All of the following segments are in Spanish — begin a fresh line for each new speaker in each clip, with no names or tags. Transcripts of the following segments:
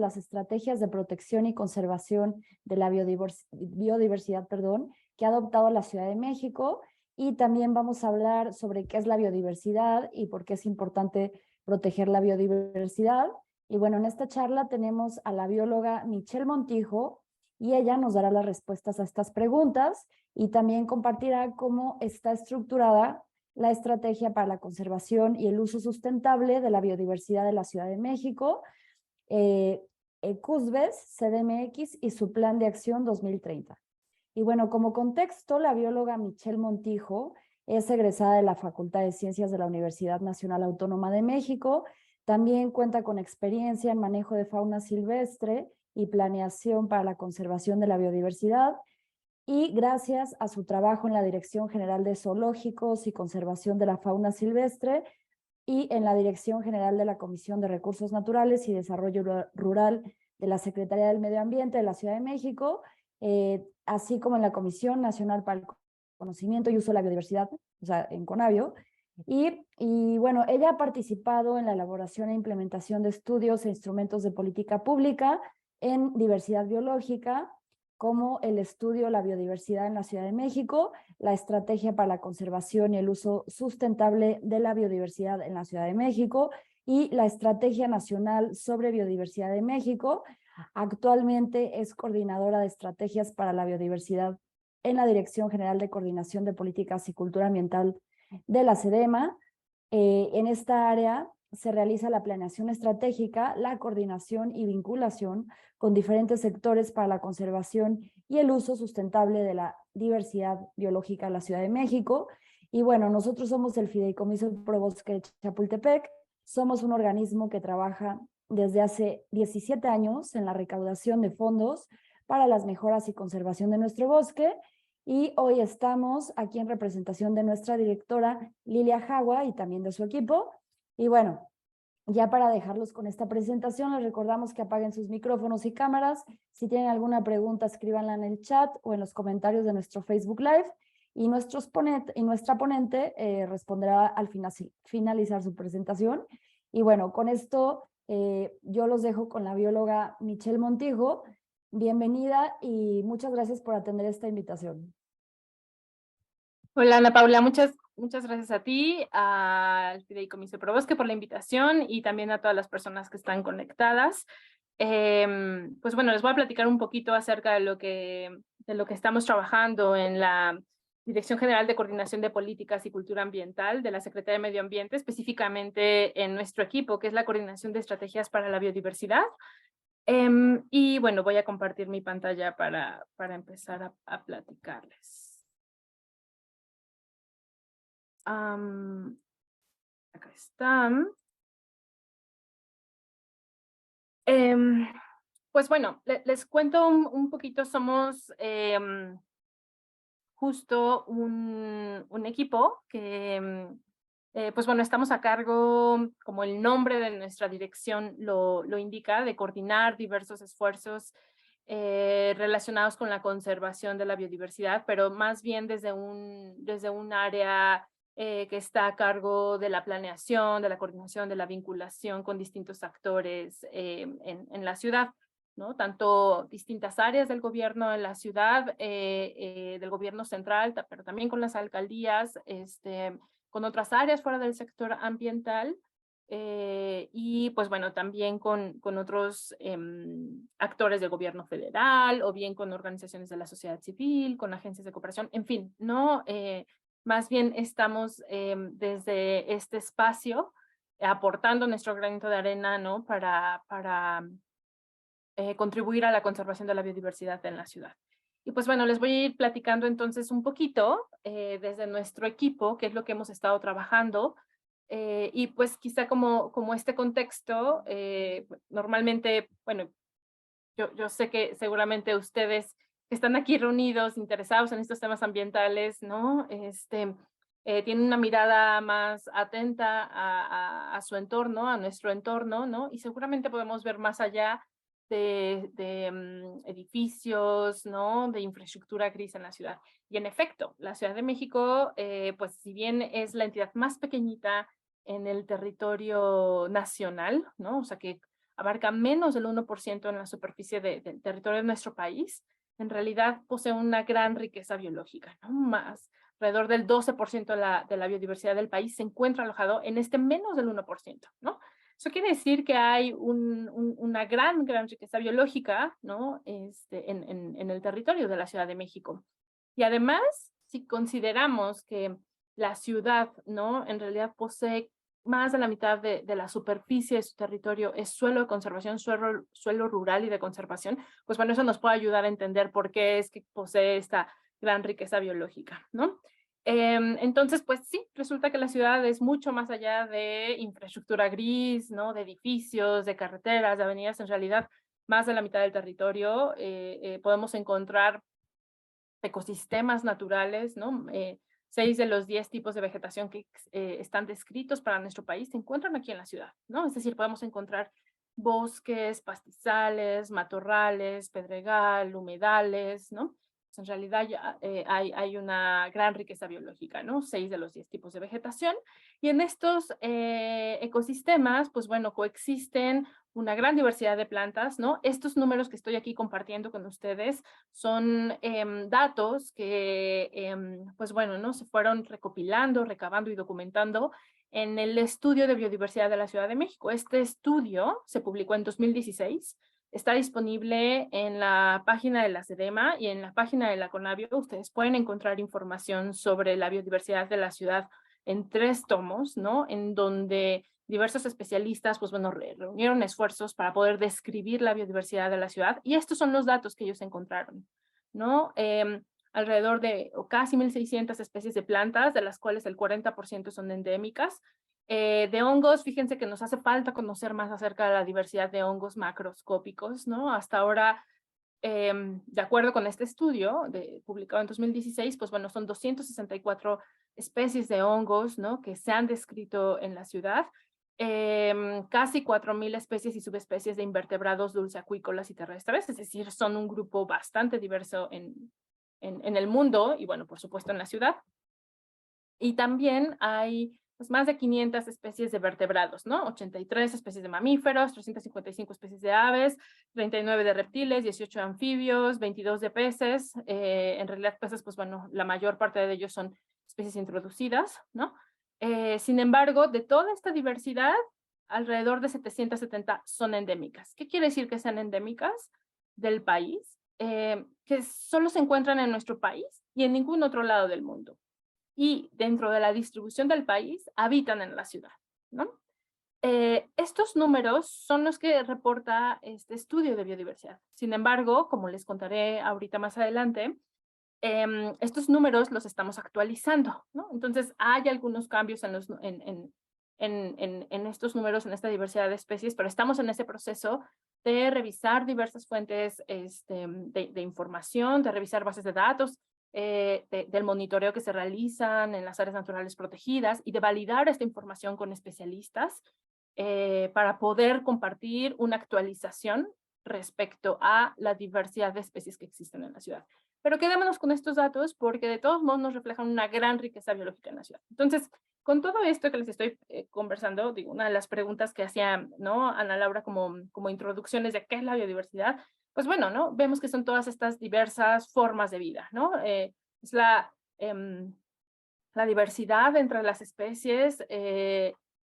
las estrategias de protección y conservación de la biodiversidad, que ha adoptado la Ciudad de México, y también vamos a hablar sobre qué es la biodiversidad y por qué es importante proteger la biodiversidad. Y bueno, en esta charla tenemos a la bióloga Michelle Montijo, y ella nos dará las respuestas a estas preguntas y también compartirá cómo está estructurada la estrategia para la conservación y el uso sustentable de la biodiversidad de la Ciudad de México, CUSBES, CDMX y su Plan de Acción 2030. Y bueno, como contexto, la bióloga Michelle Montijo es egresada de la Facultad de Ciencias de la Universidad Nacional Autónoma de México. También cuenta con experiencia en manejo de fauna silvestre y planeación para la conservación de la biodiversidad. Y gracias a su trabajo en la Dirección General de Zoológicos y Conservación de la Fauna Silvestre y en la Dirección General de la Comisión de Recursos Naturales y Desarrollo Rural de la Secretaría del Medio Ambiente de la Ciudad de México, así como en la Comisión Nacional para el Conocimiento y Uso de la Biodiversidad, o sea, en CONABIO. Y bueno, ella ha participado en la elaboración e implementación de estudios e instrumentos de política pública en diversidad biológica, como el estudio La biodiversidad en la Ciudad de México, la estrategia para la conservación y el uso sustentable de la biodiversidad en la Ciudad de México y la Estrategia Nacional sobre Biodiversidad de México. Actualmente es coordinadora de estrategias para la biodiversidad en la Dirección General de Coordinación de Políticas y Cultura Ambiental de la SEDEMA. En esta área se realiza la planeación estratégica, la coordinación y vinculación con diferentes sectores para la conservación y el uso sustentable de la diversidad biológica en la Ciudad de México. Y bueno, nosotros somos el Fideicomiso Probosque de Chapultepec. Somos un organismo que trabaja desde hace 17 años en la recaudación de fondos para las mejoras y conservación de nuestro bosque. Y hoy estamos aquí en representación de nuestra directora Lilia Jagua y también de su equipo. Y bueno, ya para dejarlos con esta presentación, les recordamos que apaguen sus micrófonos y cámaras. Si tienen alguna pregunta, escríbanla en el chat o en los comentarios de nuestro Facebook Live. Y nuestra ponente responderá al finalizar su presentación. Y bueno, con esto yo los dejo con la bióloga Michelle Montijo. Bienvenida y muchas gracias por atender esta invitación.
Hola Ana Paula, muchas gracias a ti, al Fideicomiso Probosque por la invitación y también a todas las personas que están conectadas. Pues bueno, les voy a platicar un poquito acerca de lo que estamos trabajando en la Dirección General de Coordinación de Políticas y Cultura Ambiental de la Secretaría de Medio Ambiente, específicamente en nuestro equipo, que es la Coordinación de Estrategias para la Biodiversidad. Y bueno, voy a compartir mi pantalla para empezar a platicarles. Acá están. Pues bueno, les cuento un poquito. Somos justo un equipo que, pues bueno, estamos a cargo, como el nombre de nuestra dirección lo indica, de coordinar diversos esfuerzos relacionados con la conservación de la biodiversidad, pero más bien desde un área que está a cargo de la planeación, de la coordinación, de la vinculación con distintos actores en la ciudad, ¿no? Tanto distintas áreas del gobierno en la ciudad, del gobierno central, pero también con las alcaldías, con otras áreas fuera del sector ambiental, y pues bueno, también con otros actores del gobierno federal, o bien con organizaciones de la sociedad civil, con agencias de cooperación, en fin, ¿no? Más bien estamos desde este espacio aportando nuestro granito de arena, ¿no? Para contribuir a la conservación de la biodiversidad en la ciudad. Y pues bueno, les voy a ir platicando entonces un poquito desde nuestro equipo, qué es lo que hemos estado trabajando. Y pues quizá como este contexto, normalmente, bueno, yo sé que seguramente ustedes que están aquí reunidos, interesados en estos temas ambientales, ¿no? Tienen una mirada más atenta a su entorno, a nuestro entorno, ¿no? Y seguramente podemos ver más allá de edificios, ¿no? De infraestructura gris en la ciudad. Y en efecto, la Ciudad de México, pues si bien es la entidad más pequeñita en el territorio nacional, ¿no? O sea que abarca menos del 1% en la superficie del territorio de nuestro país, en realidad posee una gran riqueza biológica, ¿no? Más, alrededor del 12% de la biodiversidad del país se encuentra alojado en este menos del 1%, ¿no? Eso quiere decir que hay una gran riqueza biológica, ¿no? En el territorio de la Ciudad de México. Y además, si consideramos que la ciudad, ¿no? En realidad posee más de la mitad de la superficie de su territorio es suelo de conservación, suelo rural y de conservación, pues bueno, eso nos puede ayudar a entender por qué es que posee esta gran riqueza biológica, ¿no? Entonces, pues sí, resulta que la ciudad es mucho más allá de infraestructura gris, ¿no? De edificios, de carreteras, de avenidas. En realidad, más de la mitad del territorio podemos encontrar ecosistemas naturales, ¿no? 6 de los 10 tipos de vegetación que están descritos para nuestro país se encuentran aquí en la ciudad, ¿no? Es decir, podemos encontrar bosques, pastizales, matorrales, pedregal, humedales, ¿no? En realidad ya, hay una gran riqueza biológica, ¿no? 6 de los 10 tipos de vegetación. Y en estos ecosistemas, pues bueno, coexisten una gran diversidad de plantas, ¿no? Estos números que estoy aquí compartiendo con ustedes son datos que, pues bueno, ¿no? Se fueron recopilando, recabando y documentando en el estudio de biodiversidad de la Ciudad de México. Este estudio se publicó en 2016. Está disponible en la página de la SEDEMA y en la página de la CONABIO. Ustedes pueden encontrar información sobre la biodiversidad de la ciudad en 3 tomos, ¿no? En donde diversos especialistas, pues bueno, reunieron esfuerzos para poder describir la biodiversidad de la ciudad y estos son los datos que ellos encontraron, ¿no? Alrededor de casi 1,600 especies de plantas, de las cuales el 40% son endémicas. De hongos, fíjense que nos hace falta conocer más acerca de la diversidad de hongos macroscópicos, ¿no? Hasta ahora, de acuerdo con este estudio publicado en 2016, pues bueno, son 264 especies de hongos, ¿no? Que se han descrito en la ciudad. Casi 4,000 especies y subespecies de invertebrados dulceacuícolas y terrestres, es decir, son un grupo bastante diverso en el mundo y bueno, por supuesto en la ciudad. Y también hay pues, más de 500 especies de vertebrados, ¿no? 83 especies de mamíferos, 355 especies de aves, 39 de reptiles, 18 de anfibios, 22 de peces. En realidad peces, pues bueno, la mayor parte de ellos son especies introducidas, ¿no? Sin embargo, de toda esta diversidad, alrededor de 770 son endémicas. ¿Qué quiere decir que sean endémicas del país? Que solo se encuentran en nuestro país y en ningún otro lado del mundo. Y dentro de la distribución del país, habitan en la ciudad, ¿no? Estos números son los que reporta este estudio de biodiversidad. Sin embargo, como les contaré ahorita más adelante, estos números los estamos actualizando, ¿no? Entonces, hay algunos cambios en estos números, en esta diversidad de especies, pero estamos en ese proceso de revisar diversas fuentes de información, de revisar bases de datos, del monitoreo que se realizan en las áreas naturales protegidas y de validar esta información con especialistas para poder compartir una actualización respecto a la diversidad de especies que existen en la ciudad. Pero quedémonos con estos datos porque de todos modos nos reflejan una gran riqueza biológica en la ciudad. Entonces, con todo esto que les estoy conversando, digo, una de las preguntas que hacía, ¿no? Ana Laura como introducciones de qué es la biodiversidad, pues bueno, ¿no? Vemos que son todas estas diversas formas de vida, ¿no? Es la diversidad entre las especies,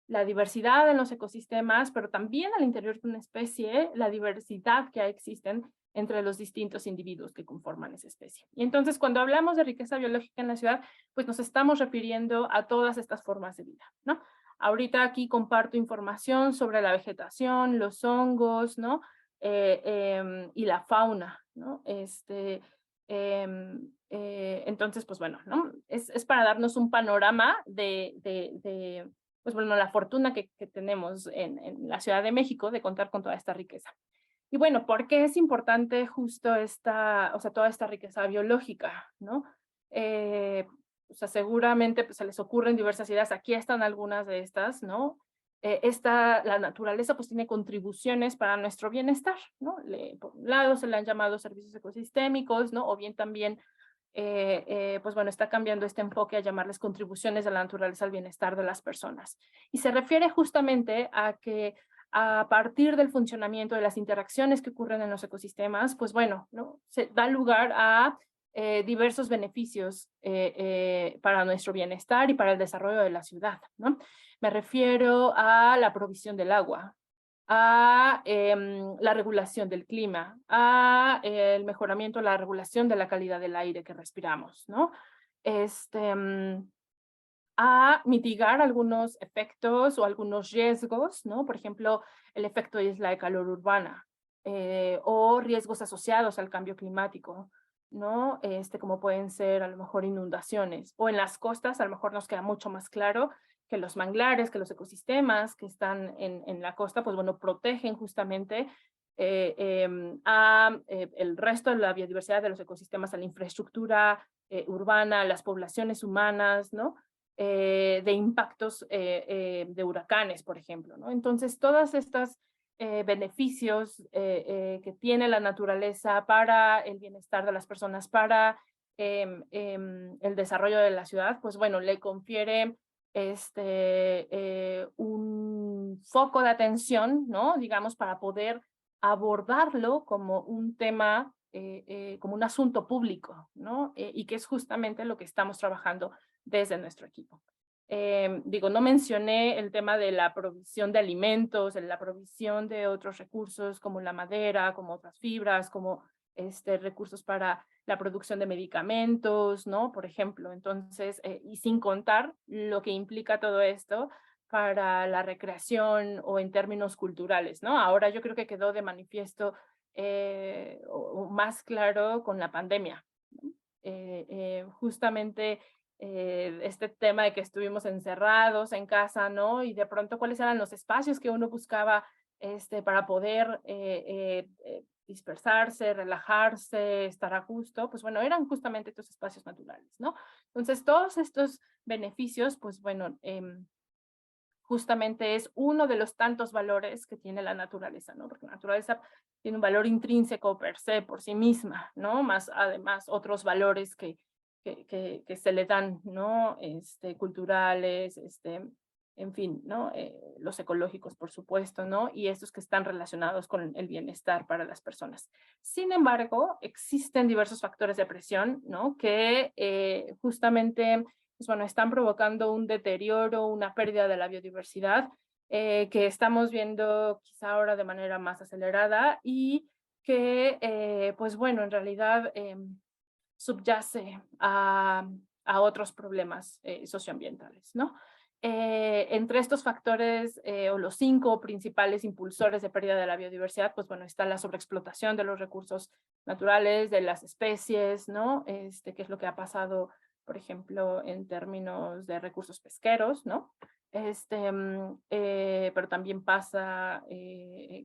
la diversidad en los ecosistemas, pero también al interior de una especie, la diversidad que existen entre los distintos individuos que conforman esa especie. Y entonces, cuando hablamos de riqueza biológica en la ciudad, pues nos estamos refiriendo a todas estas formas de vida, ¿no? Ahorita aquí comparto información sobre la vegetación, los hongos, ¿no? Y la fauna, ¿no? Entonces, pues bueno, ¿no? Es para darnos un panorama pues bueno, la fortuna que tenemos en la Ciudad de México de contar con toda esta riqueza. Y bueno, ¿por qué es importante justo toda esta riqueza biológica, ¿no? O sea, seguramente pues, se les ocurren diversas ideas, aquí están algunas de estas, ¿no? La naturaleza pues tiene contribuciones para nuestro bienestar, ¿no? Por un lado se le han llamado servicios ecosistémicos, ¿no? O bien también, pues bueno, está cambiando este enfoque a llamarles contribuciones de la naturaleza al bienestar de las personas. Y se refiere justamente a que a partir del funcionamiento de las interacciones que ocurren en los ecosistemas, pues bueno, ¿no? Se da lugar a diversos beneficios para nuestro bienestar y para el desarrollo de la ciudad, ¿no? Me refiero a la provisión del agua, a la regulación del clima, a el mejoramiento, la regulación de la calidad del aire que respiramos, ¿no? A mitigar algunos efectos o algunos riesgos, ¿no? Por ejemplo, el efecto isla de calor urbana o riesgos asociados al cambio climático, ¿no? Como pueden ser a lo mejor inundaciones, o en las costas a lo mejor nos queda mucho más claro que los manglares, que los ecosistemas que están en la costa, pues bueno, protegen justamente el resto de la biodiversidad de los ecosistemas, a la infraestructura urbana, a las poblaciones humanas, ¿no? De impactos de huracanes, por ejemplo, ¿no? Entonces, todas estas beneficios que tiene la naturaleza para el bienestar de las personas, para el desarrollo de la ciudad, pues bueno, le confiere un foco de atención, ¿no? Digamos, para poder abordarlo como un tema, como un asunto público, ¿no? Y que es justamente lo que estamos trabajando desde nuestro equipo. Digo, no mencioné el tema de la provisión de alimentos, de la provisión de otros recursos como la madera, como otras fibras, como recursos para la producción de medicamentos, ¿no? Por ejemplo, entonces, y sin contar lo que implica todo esto para la recreación o en términos culturales, ¿no? Ahora yo creo que quedó de manifiesto o más claro con la pandemia, ¿no? Justamente este tema de que estuvimos encerrados en casa, ¿no? Y de pronto, ¿cuáles eran los espacios que uno buscaba para poder dispersarse, relajarse, estar a gusto? Pues bueno, eran justamente estos espacios naturales, ¿no? Entonces, todos estos beneficios, pues bueno, justamente es uno de los tantos valores que tiene la naturaleza, ¿no? Porque la naturaleza tiene un valor intrínseco per se, por sí misma, ¿no? Más además otros valores que se le dan, ¿no? Culturales, en fin, ¿no? Los ecológicos, por supuesto, ¿no? Y estos que están relacionados con el bienestar para las personas. Sin embargo, existen diversos factores de presión, ¿no? Que justamente pues bueno, están provocando un deterioro, una pérdida de la biodiversidad que estamos viendo quizá ahora de manera más acelerada y que, pues bueno, en realidad subyace a otros problemas socioambientales, ¿no? Entre estos factores o los 5 principales impulsores de pérdida de la biodiversidad, pues bueno, está la sobreexplotación de los recursos naturales, de las especies, ¿no? ¿Qué es lo que ha pasado, por ejemplo, en términos de recursos pesqueros, ¿no? Pero también pasa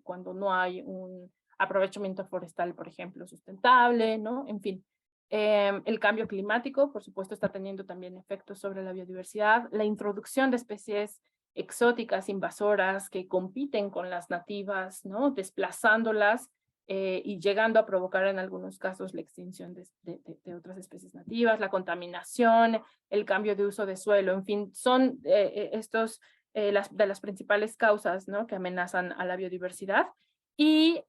cuando no hay un aprovechamiento forestal, por ejemplo, sustentable, ¿no? En fin. El cambio climático, por supuesto, está teniendo también efectos sobre la biodiversidad. La introducción de especies exóticas, invasoras, que compiten con las nativas, ¿no? Desplazándolas y llegando a provocar en algunos casos la extinción de otras especies nativas, la contaminación, el cambio de uso de suelo, en fin, son estos de las principales causas, ¿no? Que amenazan a la biodiversidad. Y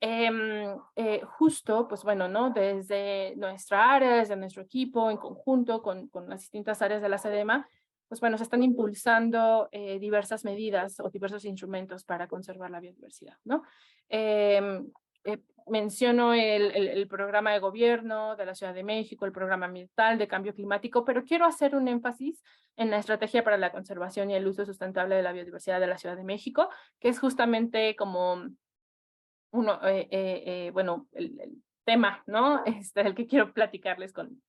justo, pues bueno, ¿no? Desde nuestra área, desde nuestro equipo, en conjunto con las distintas áreas de la SEDEMA, pues bueno, se están impulsando diversas medidas o diversos instrumentos para conservar la biodiversidad, ¿no? Menciono el programa de gobierno de la Ciudad de México, el programa ambiental de cambio climático, pero quiero hacer un énfasis en la estrategia para la conservación y el uso sustentable de la biodiversidad de la Ciudad de México, que es justamente como uno, bueno, el tema, ¿no? El que quiero platicarles con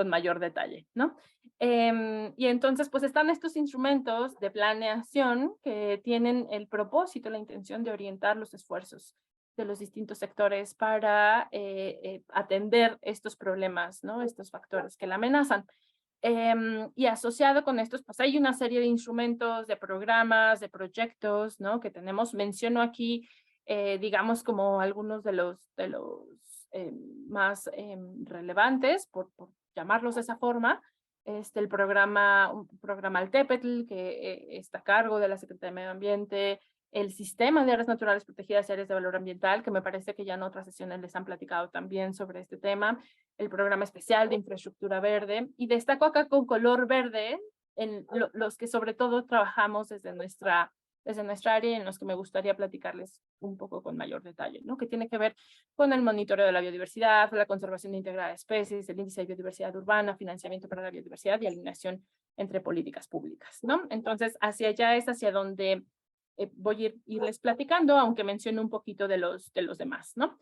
mayor detalle, ¿no? Y entonces, pues están estos instrumentos de planeación que tienen el propósito, la intención de orientar los esfuerzos de los distintos sectores para atender estos problemas, ¿no? Estos factores que la amenazan. Y asociado con estos, pues hay una serie de instrumentos, de programas, de proyectos, ¿no? Que tenemos, menciono aquí digamos, como algunos de los más relevantes, por llamarlos de esa forma, un programa Altépetl, que está a cargo de la Secretaría de Medio Ambiente, el sistema de áreas naturales protegidas y áreas de valor ambiental, que me parece que ya en otras sesiones les han platicado también sobre este tema, el programa especial de infraestructura verde, y destaco acá con color verde en los que sobre todo trabajamos desde nuestra área, en los que me gustaría platicarles un poco con mayor detalle, ¿no? Que tiene que ver con el monitoreo de la biodiversidad, la conservación integrada de especies, el índice de biodiversidad urbana, financiamiento para la biodiversidad y alineación entre políticas públicas, ¿no? Entonces, hacia allá es hacia donde voy a irles platicando, aunque menciono un poquito de los demás, ¿no?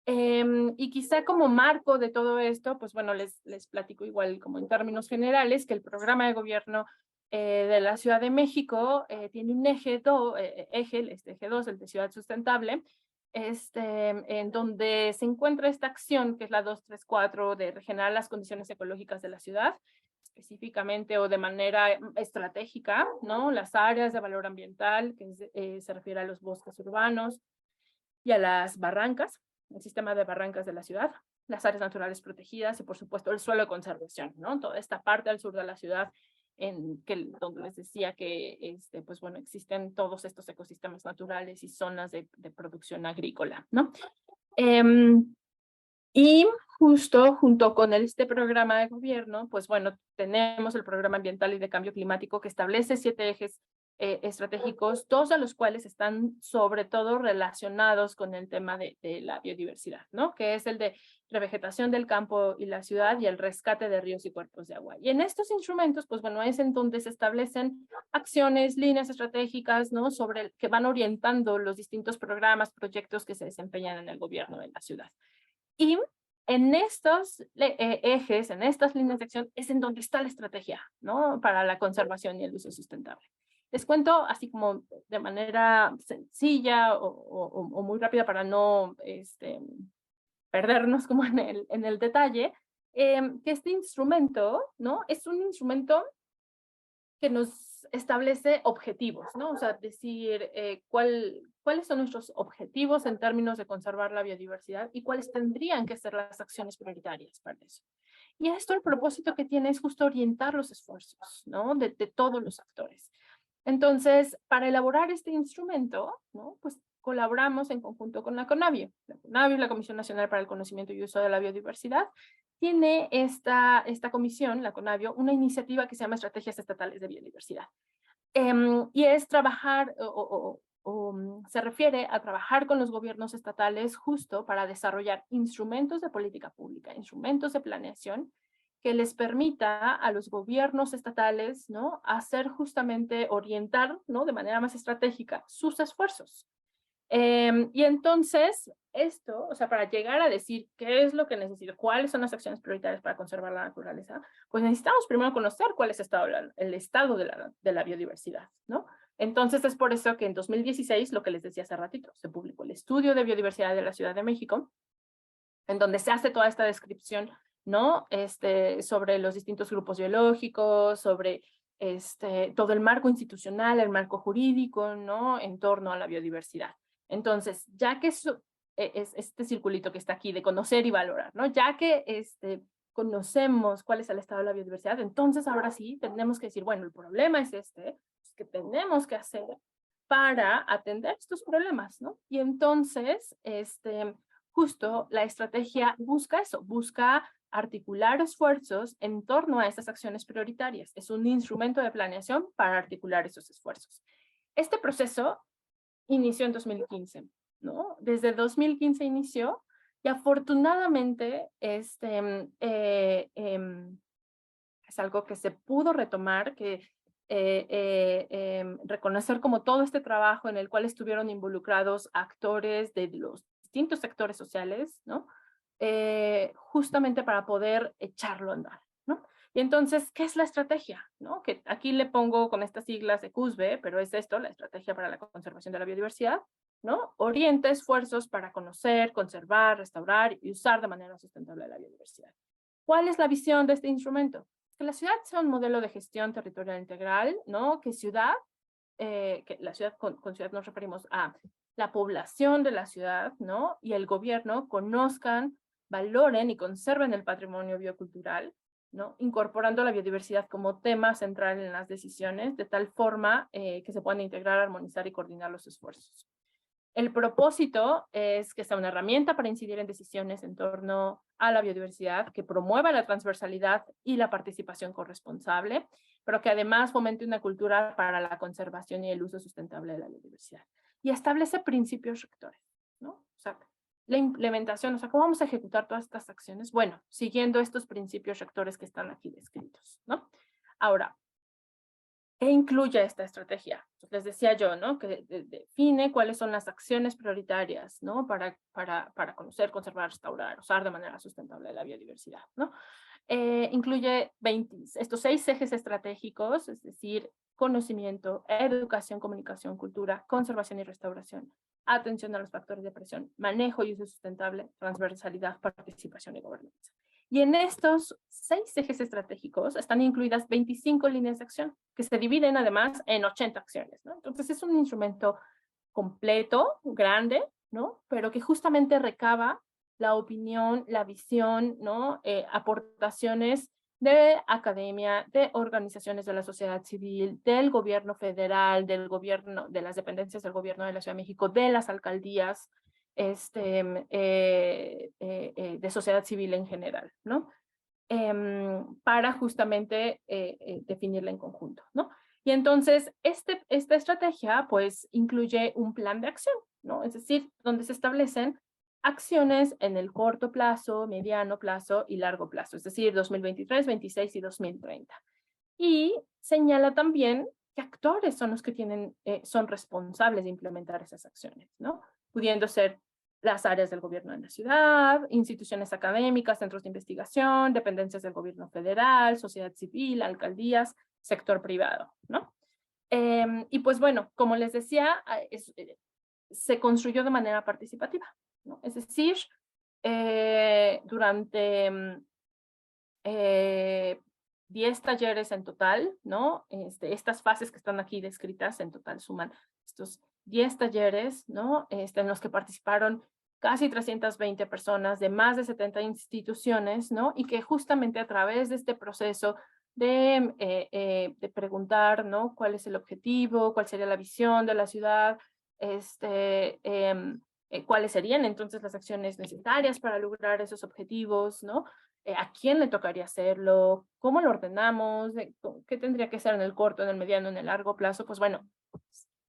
Y quizá como marco de todo esto, pues bueno, les platico igual como en términos generales que el programa de gobierno de la Ciudad de México tiene un eje 2, eje 2, el de Ciudad Sustentable, en donde se encuentra esta acción, que es la 234, de regenerar las condiciones ecológicas de la ciudad, específicamente o de manera estratégica, ¿no? Las áreas de valor ambiental, que se refiere a los bosques urbanos y a las barrancas, el sistema de barrancas de la ciudad, las áreas naturales protegidas y, por supuesto, el suelo de conservación, ¿no? Toda esta parte al sur de la ciudad, donde les decía que, pues bueno, existen todos estos ecosistemas naturales y zonas de producción agrícola, ¿no? Y justo junto con este programa de gobierno, pues bueno, tenemos el programa ambiental y de cambio climático que establece 7 ejes estratégicos, 2 de los cuales están sobre todo relacionados con el tema de la biodiversidad, ¿no? Que es el de revegetación del campo y la ciudad y el rescate de ríos y cuerpos de agua. Y en estos instrumentos, pues bueno, es en donde se establecen acciones, líneas estratégicas, ¿no? Que van orientando los distintos programas, proyectos que se desempeñan en el gobierno de la ciudad. Y en estos ejes, en estas líneas de acción, es en donde está la estrategia, ¿no? Para la conservación y el uso sustentable. Les cuento así como de manera sencilla o muy rápida para no perdernos como en el detalle, que este instrumento, ¿no? Es un instrumento que nos establece objetivos, ¿no? O sea, decir cuáles son nuestros objetivos en términos de conservar la biodiversidad y cuáles tendrían que ser las acciones prioritarias para eso. Y esto el propósito que tiene es justo orientar los esfuerzos, ¿no? De todos los actores. Entonces, para elaborar este instrumento, ¿no? Pues colaboramos en conjunto con la CONABIO. La CONABIO, la Comisión Nacional para el Conocimiento y Uso de la Biodiversidad, tiene esta comisión, la CONABIO, una iniciativa que se llama Estrategias Estatales de Biodiversidad. Y es trabajar, se refiere a trabajar con los gobiernos estatales justo para desarrollar instrumentos de política pública, instrumentos de planeación, que les permita a los gobiernos estatales, ¿no? Hacer justamente, orientar, ¿no? De manera más estratégica sus esfuerzos. Y entonces, esto, o sea, para llegar a decir qué es lo que necesito, cuáles son las acciones prioritarias para conservar la naturaleza, pues necesitamos primero conocer cuál es el estado de la biodiversidad, ¿no? Entonces, es por eso que en 2016, lo que les decía hace ratito, se publicó el Estudio de Biodiversidad de la Ciudad de México, en donde se hace toda esta descripción, ¿no? Sobre los distintos grupos biológicos, sobre todo el marco institucional, el marco jurídico, ¿no? En torno a la biodiversidad. Entonces, ya que es este circulito que está aquí de conocer y valorar, ¿no? Ya que conocemos cuál es el estado de la biodiversidad, entonces ahora sí tenemos que decir, bueno, el problema es ¿qué tenemos que hacer para atender estos problemas, ¿no? Y entonces, justo la estrategia busca eso, busca articular esfuerzos en torno a estas acciones prioritarias. Es un instrumento de planeación para articular esos esfuerzos. Este proceso inició en 2015, ¿no? Desde 2015 inició y afortunadamente es algo que se pudo retomar, que reconocer como todo este trabajo en el cual estuvieron involucrados actores de los distintos sectores sociales, ¿no? Justamente para poder echarlo a andar, ¿no? Y entonces, ¿qué es la estrategia? ¿No? Que aquí le pongo con estas siglas de CUSBE, pero es esto, la Estrategia para la Conservación de la Biodiversidad, ¿no? Orienta esfuerzos para conocer, conservar, restaurar y usar de manera sustentable la biodiversidad. ¿Cuál es la visión de este instrumento? Que la ciudad sea un modelo de gestión territorial integral, ¿no? Que la ciudad, con ciudad nos referimos a la población de la ciudad, ¿no? Y el gobierno conozcan, valoren y conserven el patrimonio biocultural, ¿no? Incorporando la biodiversidad como tema central en las decisiones, de tal forma que se puedan integrar, armonizar y coordinar los esfuerzos. El propósito es que sea una herramienta para incidir en decisiones en torno a la biodiversidad, que promueva la transversalidad y la participación corresponsable, pero que además fomente una cultura para la conservación y el uso sustentable de la biodiversidad. Y establece principios rectores, ¿no? O sea, la implementación, o sea, ¿cómo vamos a ejecutar todas estas acciones? Bueno, siguiendo estos principios rectores que están aquí descritos, ¿no? Ahora, ¿qué incluye esta estrategia? Les decía yo, ¿no? Que define cuáles son las acciones prioritarias, ¿no? Para conocer, conservar, restaurar, usar de manera sustentable la biodiversidad, ¿no? Incluye estos 6 ejes estratégicos, es decir, conocimiento, educación, comunicación, cultura, conservación y restauración, atención a los factores de presión, manejo y uso sustentable, transversalidad, participación y gobernanza. Y en estos 6 ejes estratégicos están incluidas 25 líneas de acción, que se dividen además en 80 acciones, ¿no? Entonces es un instrumento completo, grande, ¿no? Pero que justamente recaba la opinión, la visión, ¿no? Aportaciones de academia, de organizaciones de la sociedad civil, del gobierno federal, del gobierno, de las dependencias del gobierno de la Ciudad de México, de las alcaldías, de sociedad civil en general, ¿no? Para justamente definirla en conjunto, ¿no? Y entonces, esta estrategia, pues, incluye un plan de acción, ¿no? Es decir, donde se establecen acciones en el corto plazo, mediano plazo y largo plazo, es decir, 2023, 26 y 2030. Y señala también qué actores son los que son responsables de implementar esas acciones, ¿no? Pudiendo ser las áreas del gobierno de la ciudad, instituciones académicas, centros de investigación, dependencias del gobierno federal, sociedad civil, alcaldías, sector privado, ¿no? Y pues bueno, como les decía, se construyó de manera participativa, ¿no? Es decir, durante 10 talleres en total, ¿no? Estas fases que están aquí descritas en total suman estos 10 talleres, ¿no? En los que participaron casi 320 personas de más de 70 instituciones, ¿no? Y que justamente a través de este proceso de preguntar, ¿no? ¿Cuál es el objetivo? ¿Cuál sería la visión de la ciudad? ¿Cuáles serían entonces las acciones necesarias para lograr esos objetivos, ¿no? ¿A quién le tocaría hacerlo? ¿Cómo lo ordenamos? ¿Qué tendría que ser en el corto, en el mediano, en el largo plazo? Pues bueno,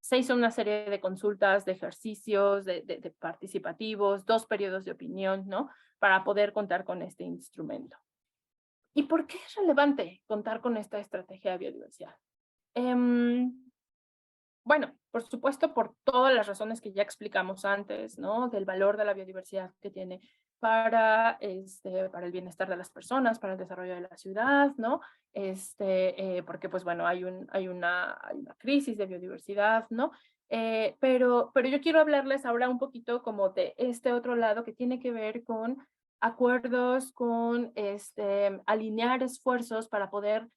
se hizo una serie de consultas, de ejercicios, de participativos, 2 periodos de opinión, ¿no? Para poder contar con este instrumento. ¿Y por qué es relevante contar con esta estrategia de biodiversidad? Bueno, por supuesto, por todas las razones que ya explicamos antes, ¿no? Del valor de la biodiversidad que tiene para el bienestar de las personas, para el desarrollo de la ciudad, ¿no? Porque, pues bueno, hay una crisis de biodiversidad, ¿no? Pero yo quiero hablarles ahora un poquito como de este otro lado que tiene que ver con acuerdos, con alinear esfuerzos para poder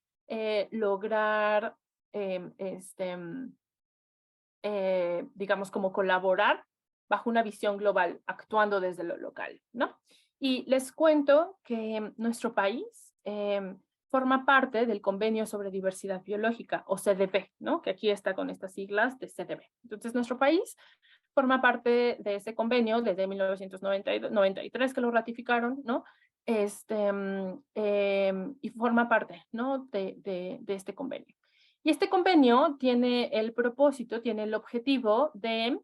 lograr digamos, como colaborar bajo una visión global, actuando desde lo local, ¿no? Y les cuento que nuestro país forma parte del Convenio sobre Diversidad Biológica, o CDB, ¿no? Que aquí está con estas siglas de CDB. Entonces, nuestro país forma parte de ese convenio desde 1993 que lo ratificaron, ¿no? Y forma parte, ¿no? de este convenio. Y este convenio tiene el propósito, tiene el objetivo de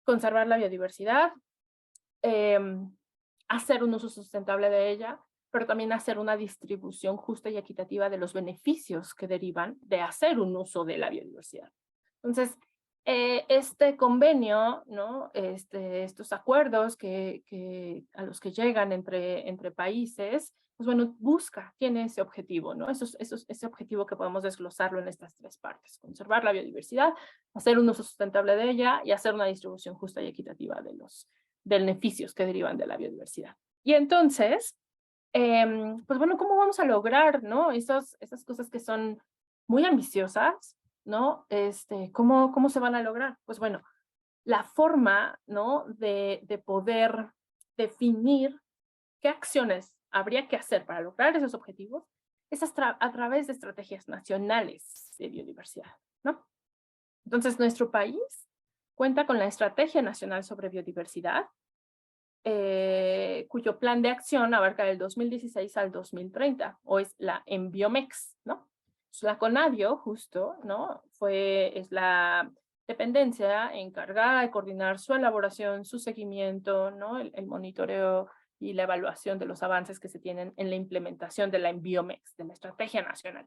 conservar la biodiversidad, hacer un uso sustentable de ella, pero también hacer una distribución justa y equitativa de los beneficios que derivan de hacer un uso de la biodiversidad. Entonces, este convenio, ¿no? Estos acuerdos a los que llegan entre países, pues bueno, tiene ese objetivo, ¿no? Ese objetivo que podemos desglosarlo en estas 3 partes: conservar la biodiversidad, hacer un uso sustentable de ella y hacer una distribución justa y equitativa de los beneficios que derivan de la biodiversidad. Y entonces, pues bueno, ¿cómo vamos a lograr, ¿no? Esas cosas que son muy ambiciosas, ¿no? ¿Cómo se van a lograr? Pues bueno, la forma, ¿no? De poder definir qué acciones habría que hacer para lograr esos objetivos es a través de estrategias nacionales de biodiversidad, ¿no? Entonces, nuestro país cuenta con la Estrategia Nacional sobre Biodiversidad, cuyo plan de acción abarca del 2016 al 2030, o es la Enbiomex, ¿no? La CONABIO, justo, ¿no? Es la dependencia encargada de coordinar su elaboración, su seguimiento, ¿no? El monitoreo y la evaluación de los avances que se tienen en la implementación de la Enbiomex, de la Estrategia Nacional.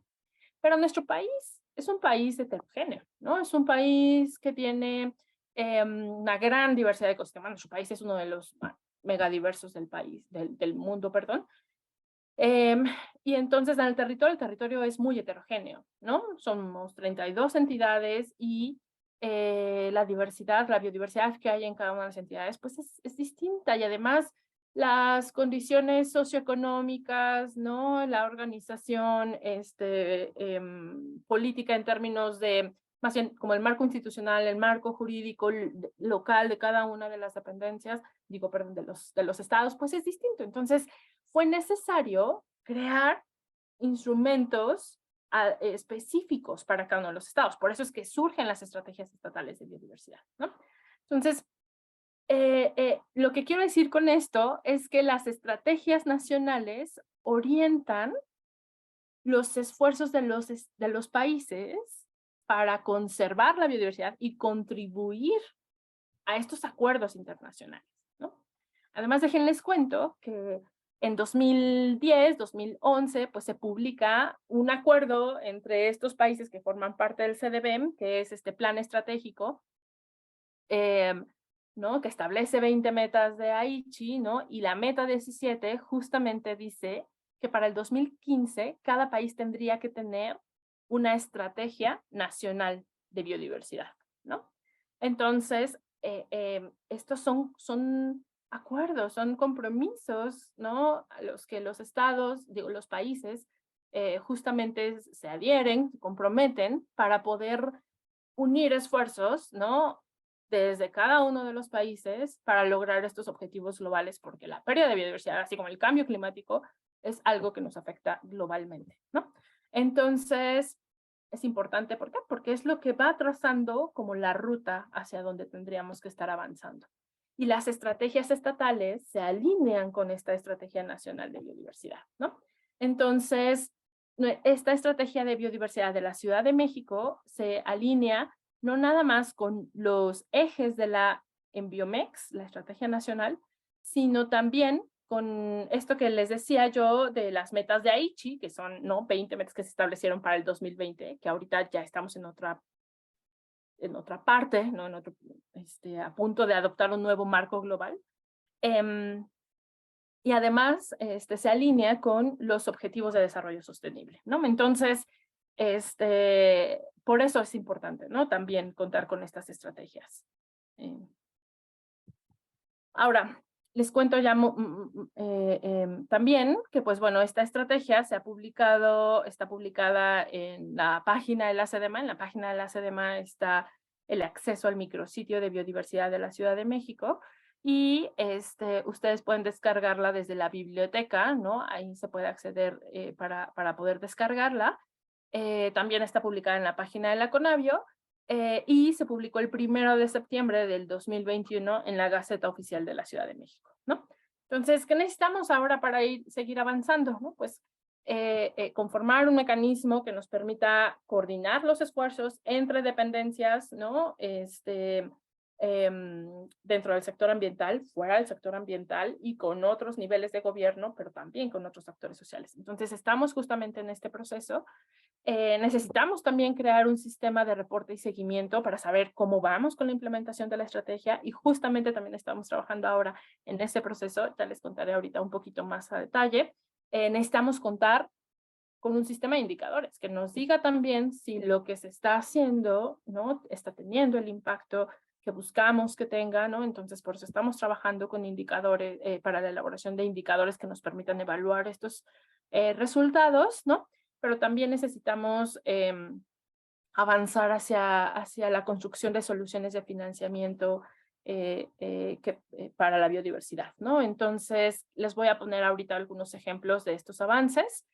Pero nuestro país es un país heterogéneo, ¿no? Es un país que tiene una gran diversidad de ecosistemas. Nuestro país es uno de los megadiversos del mundo, perdón. Y entonces en el territorio es muy heterogéneo, ¿no? Somos 32 entidades y la biodiversidad que hay en cada una de las entidades, pues es distinta, y además las condiciones socioeconómicas, ¿no? La organización política en términos de, más bien como el marco institucional, el marco jurídico local de cada una de las dependencias, perdón, de los estados, pues es distinto. Entonces, fue necesario crear instrumentos específicos para cada uno de los estados. Por eso es que surgen las estrategias estatales de biodiversidad, ¿no? Entonces, lo que quiero decir con esto es que las estrategias nacionales orientan los esfuerzos de los países para conservar la biodiversidad y contribuir a estos acuerdos internacionales, ¿no? Además, déjenles cuento que en 2010, 2011, pues se publica un acuerdo entre estos países que forman parte del CDBM, que es este plan estratégico, ¿no? Que establece 20 metas de Aichi, ¿no? Y la meta 17 justamente dice que para el 2015 cada país tendría que tener una estrategia nacional de biodiversidad, ¿no? Entonces, estos son acuerdos, son compromisos, ¿no? A los que los estados, los países, justamente se adhieren, se comprometen para poder unir esfuerzos, ¿no? Desde cada uno de los países para lograr estos objetivos globales, porque la pérdida de biodiversidad, así como el cambio climático, es algo que nos afecta globalmente, ¿no? Entonces, es importante, ¿por qué? Porque es lo que va trazando como la ruta hacia donde tendríamos que estar avanzando. Y las estrategias estatales se alinean con esta estrategia nacional de biodiversidad, ¿no? Entonces, esta estrategia de biodiversidad de la Ciudad de México se alinea no nada más con los ejes de la Enbiomex, la estrategia nacional, sino también con esto que les decía yo de las metas de Aichi, que son, ¿no? 20 metas que se establecieron para el 2020, que ahorita ya estamos en otra parte, ¿no? A punto de adoptar un nuevo marco global. Y además se alinea con los objetivos de desarrollo sostenible, ¿no? Entonces, por eso es importante, ¿no? También contar con estas estrategias. Ahora, les cuento ya también que, pues bueno, esta estrategia está publicada en la página de la SEDEMA. En la página de la SEDEMA está el acceso al micrositio de biodiversidad de la Ciudad de México, y ustedes pueden descargarla desde la biblioteca, ¿no? Ahí se puede acceder para poder descargarla. También está publicada en la página de la CONABIO, y se publicó el 1 de septiembre del 2021 en la Gaceta Oficial de la Ciudad de México, ¿no? Entonces, ¿qué necesitamos ahora para seguir avanzando, ¿no? Pues conformar un mecanismo que nos permita coordinar los esfuerzos entre dependencias, ¿no? Dentro del sector ambiental, fuera del sector ambiental y con otros niveles de gobierno, pero también con otros actores sociales. Entonces, estamos justamente en este proceso. Necesitamos también crear un sistema de reporte y seguimiento para saber cómo vamos con la implementación de la estrategia, y justamente también estamos trabajando ahora en ese proceso. Ya les contaré ahorita un poquito más a detalle. Necesitamos contar con un sistema de indicadores que nos diga también si lo que se está haciendo, ¿no? Está teniendo el impacto que buscamos que tenga, ¿no? Entonces, por eso estamos trabajando con indicadores, para la elaboración de indicadores que nos permitan evaluar estos resultados, ¿no? Pero también necesitamos avanzar hacia la construcción de soluciones de financiamiento para la biodiversidad, ¿no? Entonces, les voy a poner ahorita algunos ejemplos de estos avances.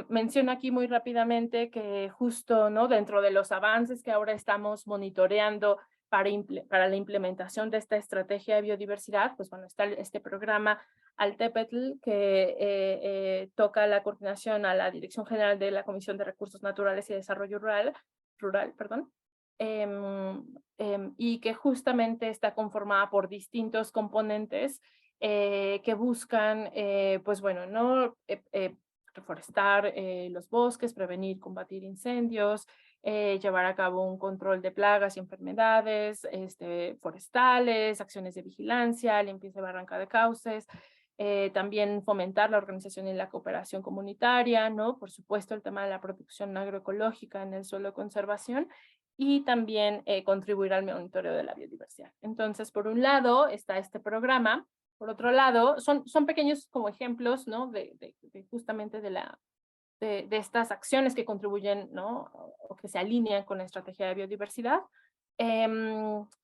Menciono aquí muy rápidamente que justo, ¿no?, dentro de los avances que ahora estamos monitoreando para la implementación de esta estrategia de biodiversidad, pues bueno, está este programa Altepetl que toca la coordinación a la Dirección General de la Comisión de Recursos Naturales y Desarrollo Rural, perdón, y que justamente está conformada por distintos componentes que buscan, pues bueno, ¿no?, reforestar los bosques, prevenir, combatir incendios, llevar a cabo un control de plagas y enfermedades forestales, acciones de vigilancia, limpieza y barranca de cauces, también fomentar la organización y la cooperación comunitaria, ¿no? Por supuesto, el tema de la producción agroecológica en el suelo de conservación y también contribuir al monitoreo de la biodiversidad. Entonces, por un lado está este programa. Por otro lado, son pequeños como ejemplos, ¿no?, justamente de estas acciones que contribuyen, ¿no?, o que se alinean con la estrategia de biodiversidad.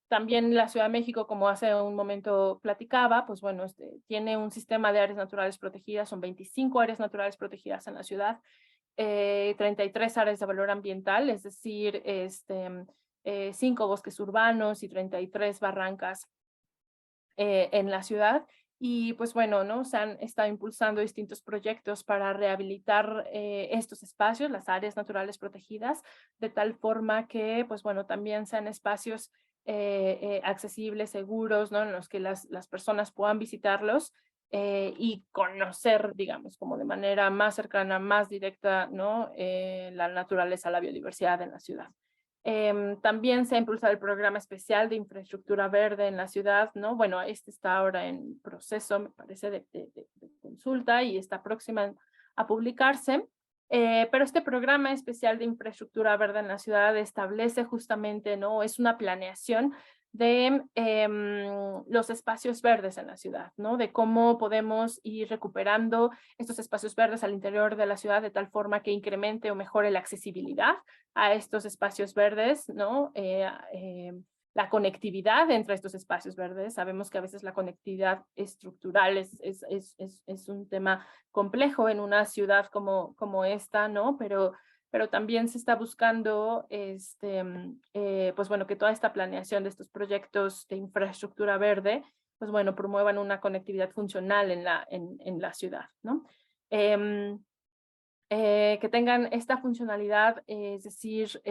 También la Ciudad de México, como hace un momento platicaba, pues bueno, tiene un sistema de áreas naturales protegidas, son 25 áreas naturales protegidas en la ciudad, 33 áreas de valor ambiental, es decir, 5 bosques urbanos y 33 barrancas en la ciudad. Y pues bueno, ¿no?, se han estado impulsando distintos proyectos para rehabilitar estos espacios, las áreas naturales protegidas, de tal forma que, pues bueno, también sean espacios accesibles, seguros, ¿no?, en los que las personas puedan visitarlos y conocer, digamos, como de manera más cercana, más directa, ¿no?, la naturaleza, la biodiversidad en la ciudad. También se ha impulsado el programa especial de infraestructura verde en la ciudad, ¿no? Bueno, este está ahora en proceso, me parece, de consulta y está próxima a publicarse. Pero este programa especial de infraestructura verde en la ciudad establece justamente, ¿no?, es una planeación de los espacios verdes en la ciudad, ¿no? De cómo podemos ir recuperando estos espacios verdes al interior de la ciudad de tal forma que incremente o mejore la accesibilidad a estos espacios verdes, ¿no? La conectividad entre estos espacios verdes. Sabemos que a veces la conectividad estructural es un tema complejo en una ciudad como esta, ¿no? Pero también se está buscando, pues bueno, que toda esta planeación de estos proyectos de infraestructura verde, pues bueno, promuevan una conectividad funcional en la ciudad, ¿no? Que tengan esta funcionalidad, es decir,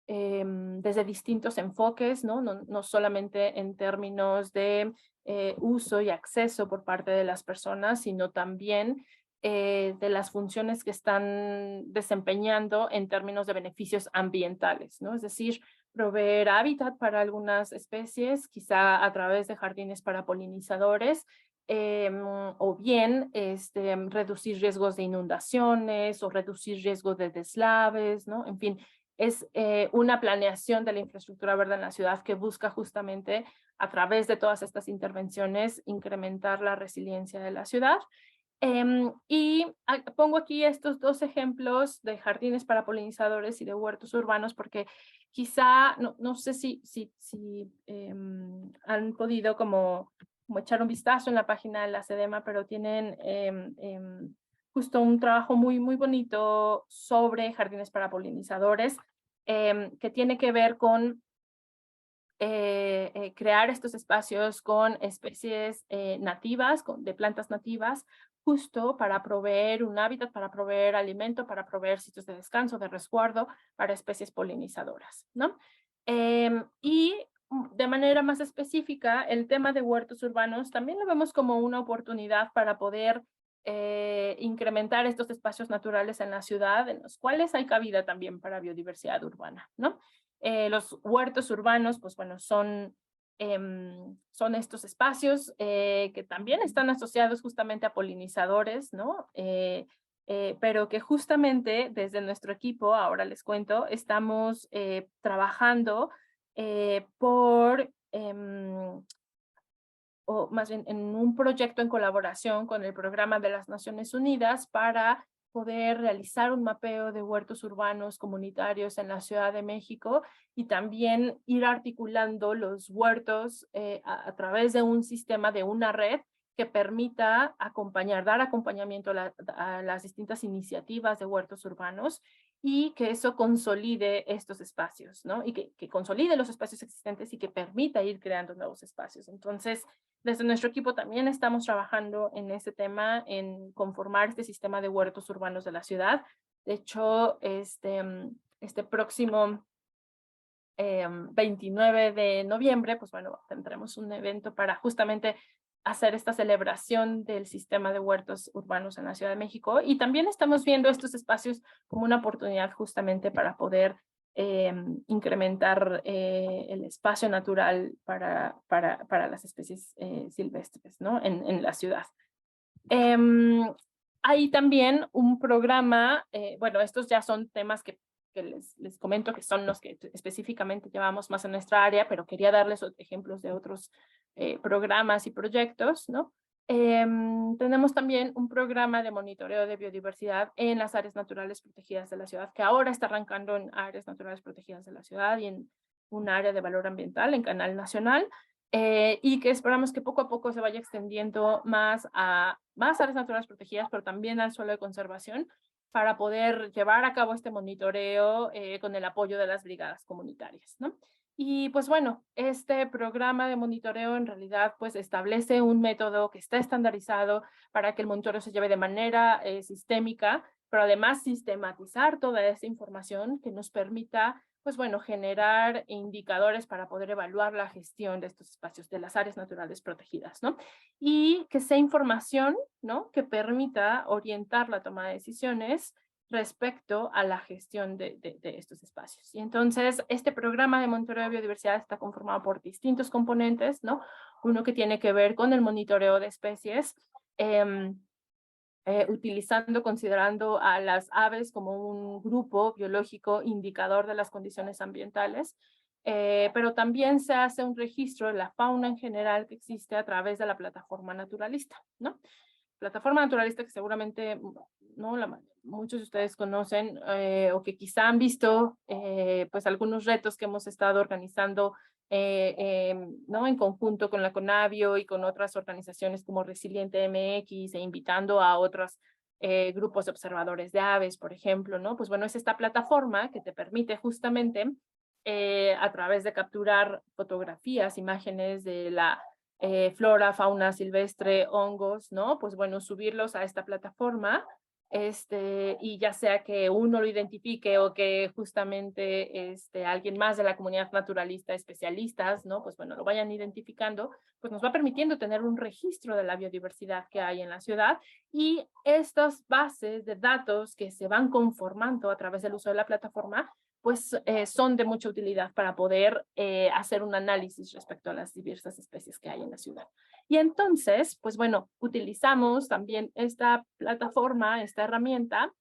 desde distintos enfoques, ¿no? No solamente en términos de uso y acceso por parte de las personas, sino también de las funciones que están desempeñando en términos de beneficios ambientales, ¿no? Es decir, proveer hábitat para algunas especies, quizá a través de jardines para polinizadores, o bien reducir riesgos de inundaciones o reducir riesgos de deslaves, ¿no? En fin, es una planeación de la infraestructura verde en la ciudad que busca justamente a través de todas estas intervenciones incrementar la resiliencia de la ciudad. Y pongo aquí estos dos ejemplos de jardines para polinizadores y de huertos urbanos porque quizá, no sé si han podido como echar un vistazo en la página de la SEDEMA, pero tienen justo un trabajo muy bonito sobre jardines para polinizadores que tiene que ver con crear estos espacios con especies nativas, de plantas nativas, justo para proveer un hábitat, para proveer alimento, para proveer sitios de descanso, de resguardo para especies polinizadoras, ¿no? Y de manera más específica, el tema de huertos urbanos también lo vemos como una oportunidad para poder incrementar estos espacios naturales en la ciudad, en los cuales hay cabida también para biodiversidad urbana, ¿no? Los huertos urbanos, pues bueno, son estos espacios que también están asociados justamente a polinizadores, ¿no? Pero que justamente desde nuestro equipo, ahora les cuento, estamos trabajando por, o más bien en un proyecto en colaboración con el Programa de las Naciones Unidas para poder realizar un mapeo de huertos urbanos comunitarios en la Ciudad de México y también ir articulando los huertos a través de un sistema, de una red que permita dar acompañamiento a las distintas iniciativas de huertos urbanos y que eso consolide estos espacios, ¿no? Y que consolide los espacios existentes y que permita ir creando nuevos espacios. Entonces, desde nuestro equipo también estamos trabajando en ese tema, en conformar este sistema de huertos urbanos de la ciudad. De hecho, este próximo 29 de noviembre, pues bueno, tendremos un evento para justamente hacer esta celebración del sistema de huertos urbanos en la Ciudad de México. Y también estamos viendo estos espacios como una oportunidad justamente para poder incrementar el espacio natural para las especies silvestres, ¿no? En la ciudad. Hay también un programa, bueno, estos ya son temas que les comento que son los que específicamente llevamos más en nuestra área, pero quería darles ejemplos de otros programas y proyectos, ¿no? Tenemos también un programa de monitoreo de biodiversidad en las áreas naturales protegidas de la ciudad, que ahora está arrancando en áreas naturales protegidas de la ciudad y en un área de valor ambiental en Canal Nacional, y que esperamos que poco a poco se vaya extendiendo más a más áreas naturales protegidas, pero también al suelo de conservación, para poder llevar a cabo este monitoreo con el apoyo de las brigadas comunitarias, ¿no? Y pues bueno, este programa de monitoreo en realidad pues establece un método que está estandarizado para que el monitoreo se lleve de manera sistémica, pero además sistematizar toda esa información que nos permita pues bueno, generar indicadores para poder evaluar la gestión de estos espacios, de las áreas naturales protegidas, ¿no? Y que sea información, ¿no? Que permita orientar la toma de decisiones respecto a la gestión de estos espacios. Y entonces, este programa de monitoreo de biodiversidad está conformado por distintos componentes, ¿no? Uno que tiene que ver con el monitoreo de especies, considerando a las aves como un grupo biológico indicador de las condiciones ambientales, pero también se hace un registro de la fauna en general que existe a través de la plataforma naturalista, ¿no? Plataforma naturalista que seguramente ¿no? Muchos de ustedes conocen o que quizá han visto pues algunos retos que hemos estado organizando ¿no? En conjunto con la CONABIO y con otras organizaciones como Resiliente MX e invitando a otros grupos de observadores de aves, por ejemplo, ¿no? Pues bueno, es esta plataforma que te permite justamente a través de capturar fotografías, imágenes de la flora, fauna silvestre, hongos, ¿no? Pues bueno, subirlos a esta plataforma y ya sea que uno lo identifique o que justamente alguien más de la comunidad naturalista, especialistas, ¿no? Pues bueno, lo vayan identificando, pues nos va permitiendo tener un registro de la biodiversidad que hay en la ciudad y estas bases de datos que se van conformando a través del uso de la plataforma, pues son de mucha utilidad para poder hacer un análisis respecto a las diversas especies que hay en la ciudad. Y entonces, pues utilizamos también esta plataforma, esta herramienta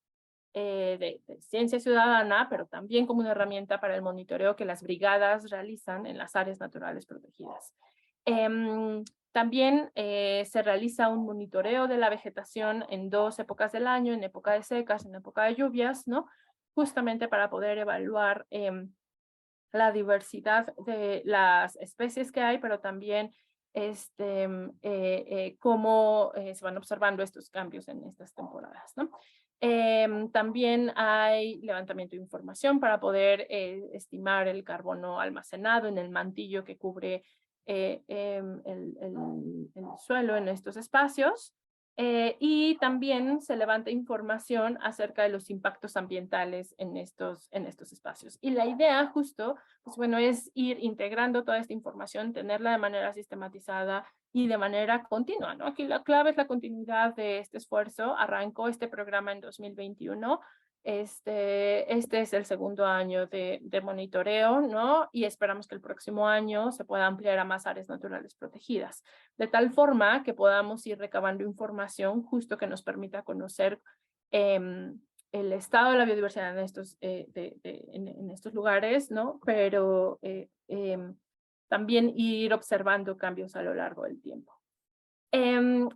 de ciencia ciudadana, pero también como una herramienta para el monitoreo que las brigadas realizan en las áreas naturales protegidas. También se realiza un monitoreo de la vegetación en 2 épocas del año, en época de secas, en época de lluvias, ¿no? Justamente para poder evaluar la diversidad de las especies que hay, pero también cómo se van observando estos cambios en estas temporadas, ¿no? También hay levantamiento de información para poder estimar el carbono almacenado en el mantillo que cubre el suelo en estos espacios. Y también se levanta información acerca de los impactos ambientales en estos espacios. Y la idea justo, pues bueno, es ir integrando toda esta información, tenerla de manera sistematizada y de manera continua, ¿no? Aquí la clave es la continuidad de este esfuerzo. Arrancó este programa en 2021. Este es el segundo año de monitoreo, ¿no? Y esperamos que el próximo año se pueda ampliar a más áreas naturales protegidas, de tal forma que podamos ir recabando información justo que nos permita conocer el estado de la biodiversidad en estos lugares, ¿no? Pero también ir observando cambios a lo largo del tiempo.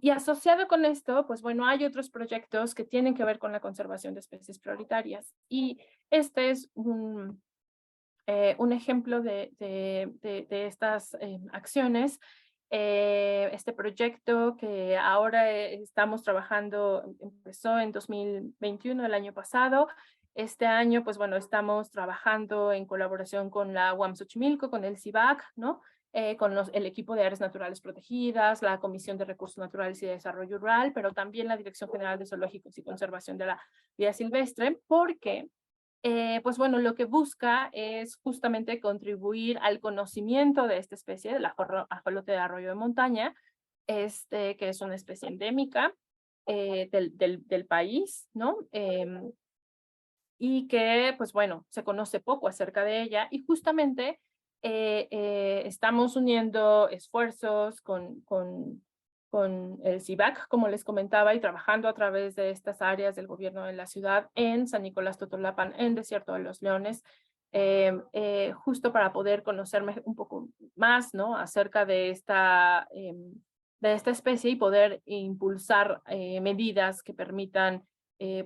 Y asociado con esto, pues bueno, hay otros proyectos que tienen que ver con la conservación de especies prioritarias. Y este es un ejemplo de estas acciones. Este proyecto que ahora estamos trabajando, empezó en 2021, el año pasado. Este año, pues bueno, estamos trabajando en colaboración con la UAM Xochimilco, con el CIVAC, ¿no? Con el equipo de áreas naturales protegidas, la Comisión de Recursos Naturales y de Desarrollo Rural, pero también la Dirección General de Zoológicos y Conservación de la Vida Silvestre, porque pues bueno, lo que busca es justamente contribuir al conocimiento de esta especie, del ajolote de arroyo de montaña, que es una especie endémica del país, ¿no? Y que, pues bueno, se conoce poco acerca de ella y justamente estamos uniendo esfuerzos con el CIVAC, como les comentaba, y trabajando a través de estas áreas del gobierno de la ciudad en San Nicolás Totolapan, en Desierto de los Leones, justo para poder conocer un poco más, ¿no? Acerca de esta especie y poder impulsar medidas que permitan,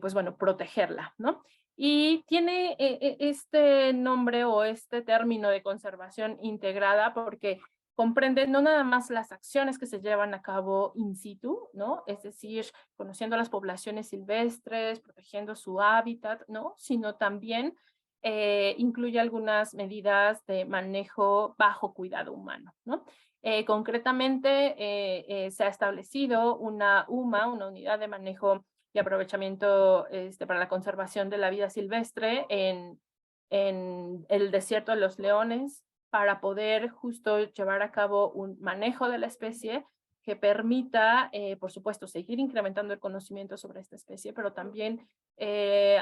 pues bueno, protegerla, ¿no? Y tiene este nombre o este término de conservación integrada porque comprende no nada más las acciones que se llevan a cabo in situ, ¿no? Es decir, conociendo las poblaciones silvestres, protegiendo su hábitat, ¿no? Sino también incluye algunas medidas de manejo bajo cuidado humano, ¿no? Concretamente, se ha establecido una UMA, una unidad de manejo y aprovechamiento para la conservación de la vida silvestre en el Desierto de los Leones para poder justo llevar a cabo un manejo de la especie que permita, por supuesto, seguir incrementando el conocimiento sobre esta especie, pero también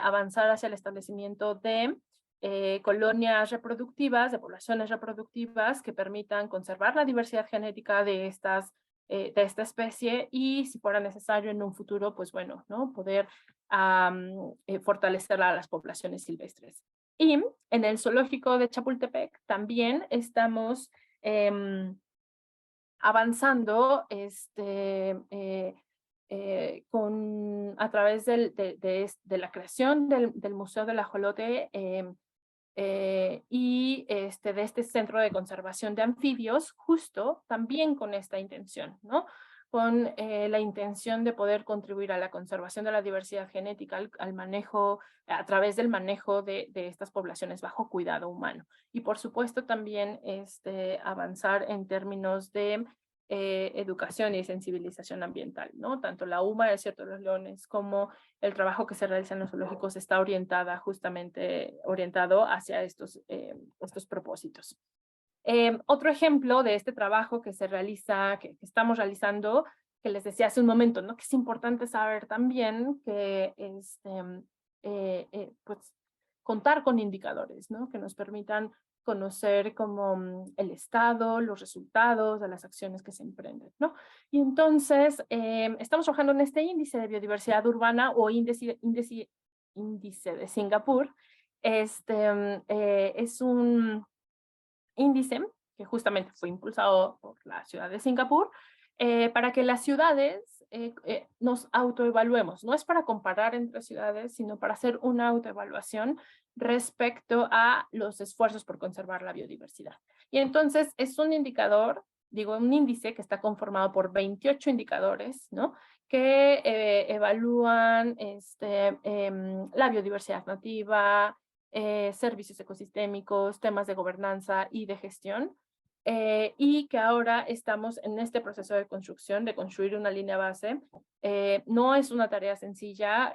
avanzar hacia el establecimiento de colonias reproductivas, de poblaciones reproductivas que permitan conservar la diversidad genética de esta especie y si fuera necesario en un futuro, pues bueno, ¿no? Poder fortalecer a las poblaciones silvestres. Y en el zoológico de Chapultepec también estamos avanzando a través de la creación del Museo del Ajolote y de este centro de conservación de anfibios, justo también con esta intención, ¿no? Con la intención de poder contribuir a la conservación de la diversidad genética, al manejo, a través del manejo de estas poblaciones bajo cuidado humano. Y por supuesto también avanzar en términos de educación y sensibilización ambiental, ¿no? Tanto la UMA de Desierto de los Leones como el trabajo que se realiza en los zoológicos está orientado hacia estos propósitos. Otro ejemplo de este trabajo que se realiza, que estamos realizando, que les decía hace un momento, ¿no? Que es importante saber también que pues, contar con indicadores, ¿no? Que nos permitan conocer como el estado, los resultados de las acciones que se emprenden, ¿no? Y entonces, estamos trabajando en este índice de biodiversidad urbana o índice de Singapur. Es un índice que justamente fue impulsado por la ciudad de Singapur para que las ciudades nos autoevaluemos. No es para comparar entre ciudades, sino para hacer una autoevaluación respecto a los esfuerzos por conservar la biodiversidad. Y entonces es un indicador, digo, un índice que está conformado por 28 indicadores, ¿no? Que evalúan la biodiversidad nativa, servicios ecosistémicos, temas de gobernanza y de gestión, y que ahora estamos en este proceso de construcción, de construir una línea base. No es una tarea sencilla,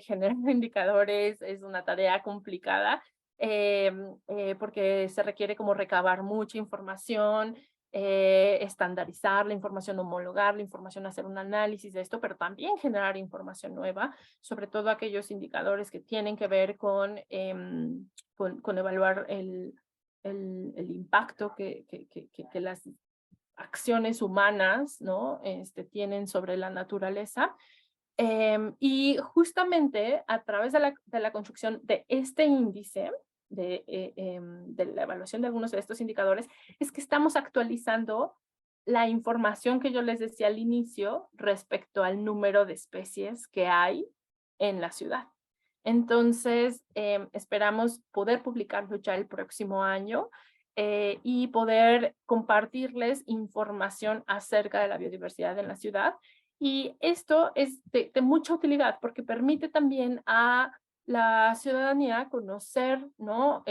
generar indicadores es una tarea complicada, porque se requiere como recabar mucha información, estandarizar la información, homologar la información, hacer un análisis de esto, pero también generar información nueva, sobre todo aquellos indicadores que tienen que ver con evaluar el impacto que las acciones humanas, ¿no? Tienen sobre la naturaleza. Y justamente a través de la construcción de este índice, de la evaluación de algunos de estos indicadores, es que estamos actualizando la información que yo les decía al inicio respecto al número de especies que hay en la ciudad. Entonces, esperamos poder publicarlo ya el próximo año y poder compartirles información acerca de la biodiversidad en la ciudad. Y esto es de mucha utilidad porque permite también a la ciudadanía conocer, ¿no?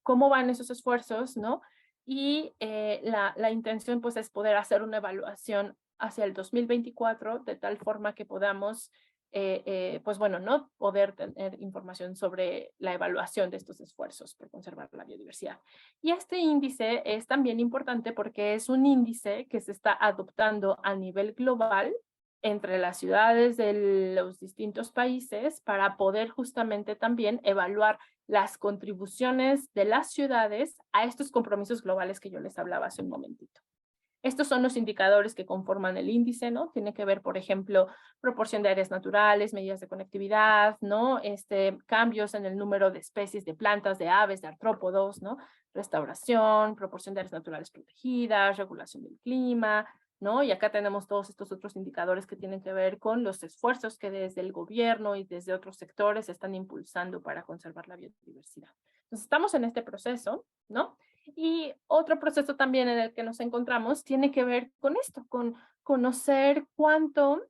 Cómo van esos esfuerzos, ¿no? Y la intención pues es poder hacer una evaluación hacia el 2024 de tal forma que podamos, pues bueno, ¿no? Poder tener información sobre la evaluación de estos esfuerzos por conservar la biodiversidad. Y este índice es también importante porque es un índice que se está adoptando a nivel global entre las ciudades de los distintos países para poder justamente también evaluar las contribuciones de las ciudades a estos compromisos globales que yo les hablaba hace un momentito. Estos son los indicadores que conforman el índice, ¿no? Tiene que ver, por ejemplo, proporción de áreas naturales, medidas de conectividad, ¿no? Cambios en el número de especies de plantas, de aves, de artrópodos, ¿no? Restauración, proporción de áreas naturales protegidas, regulación del clima, ¿no? Y acá tenemos todos estos otros indicadores que tienen que ver con los esfuerzos que desde el gobierno y desde otros sectores están impulsando para conservar la biodiversidad. Entonces, estamos en este proceso, ¿no? Y otro proceso también en el que nos encontramos tiene que ver con esto, con conocer cuánto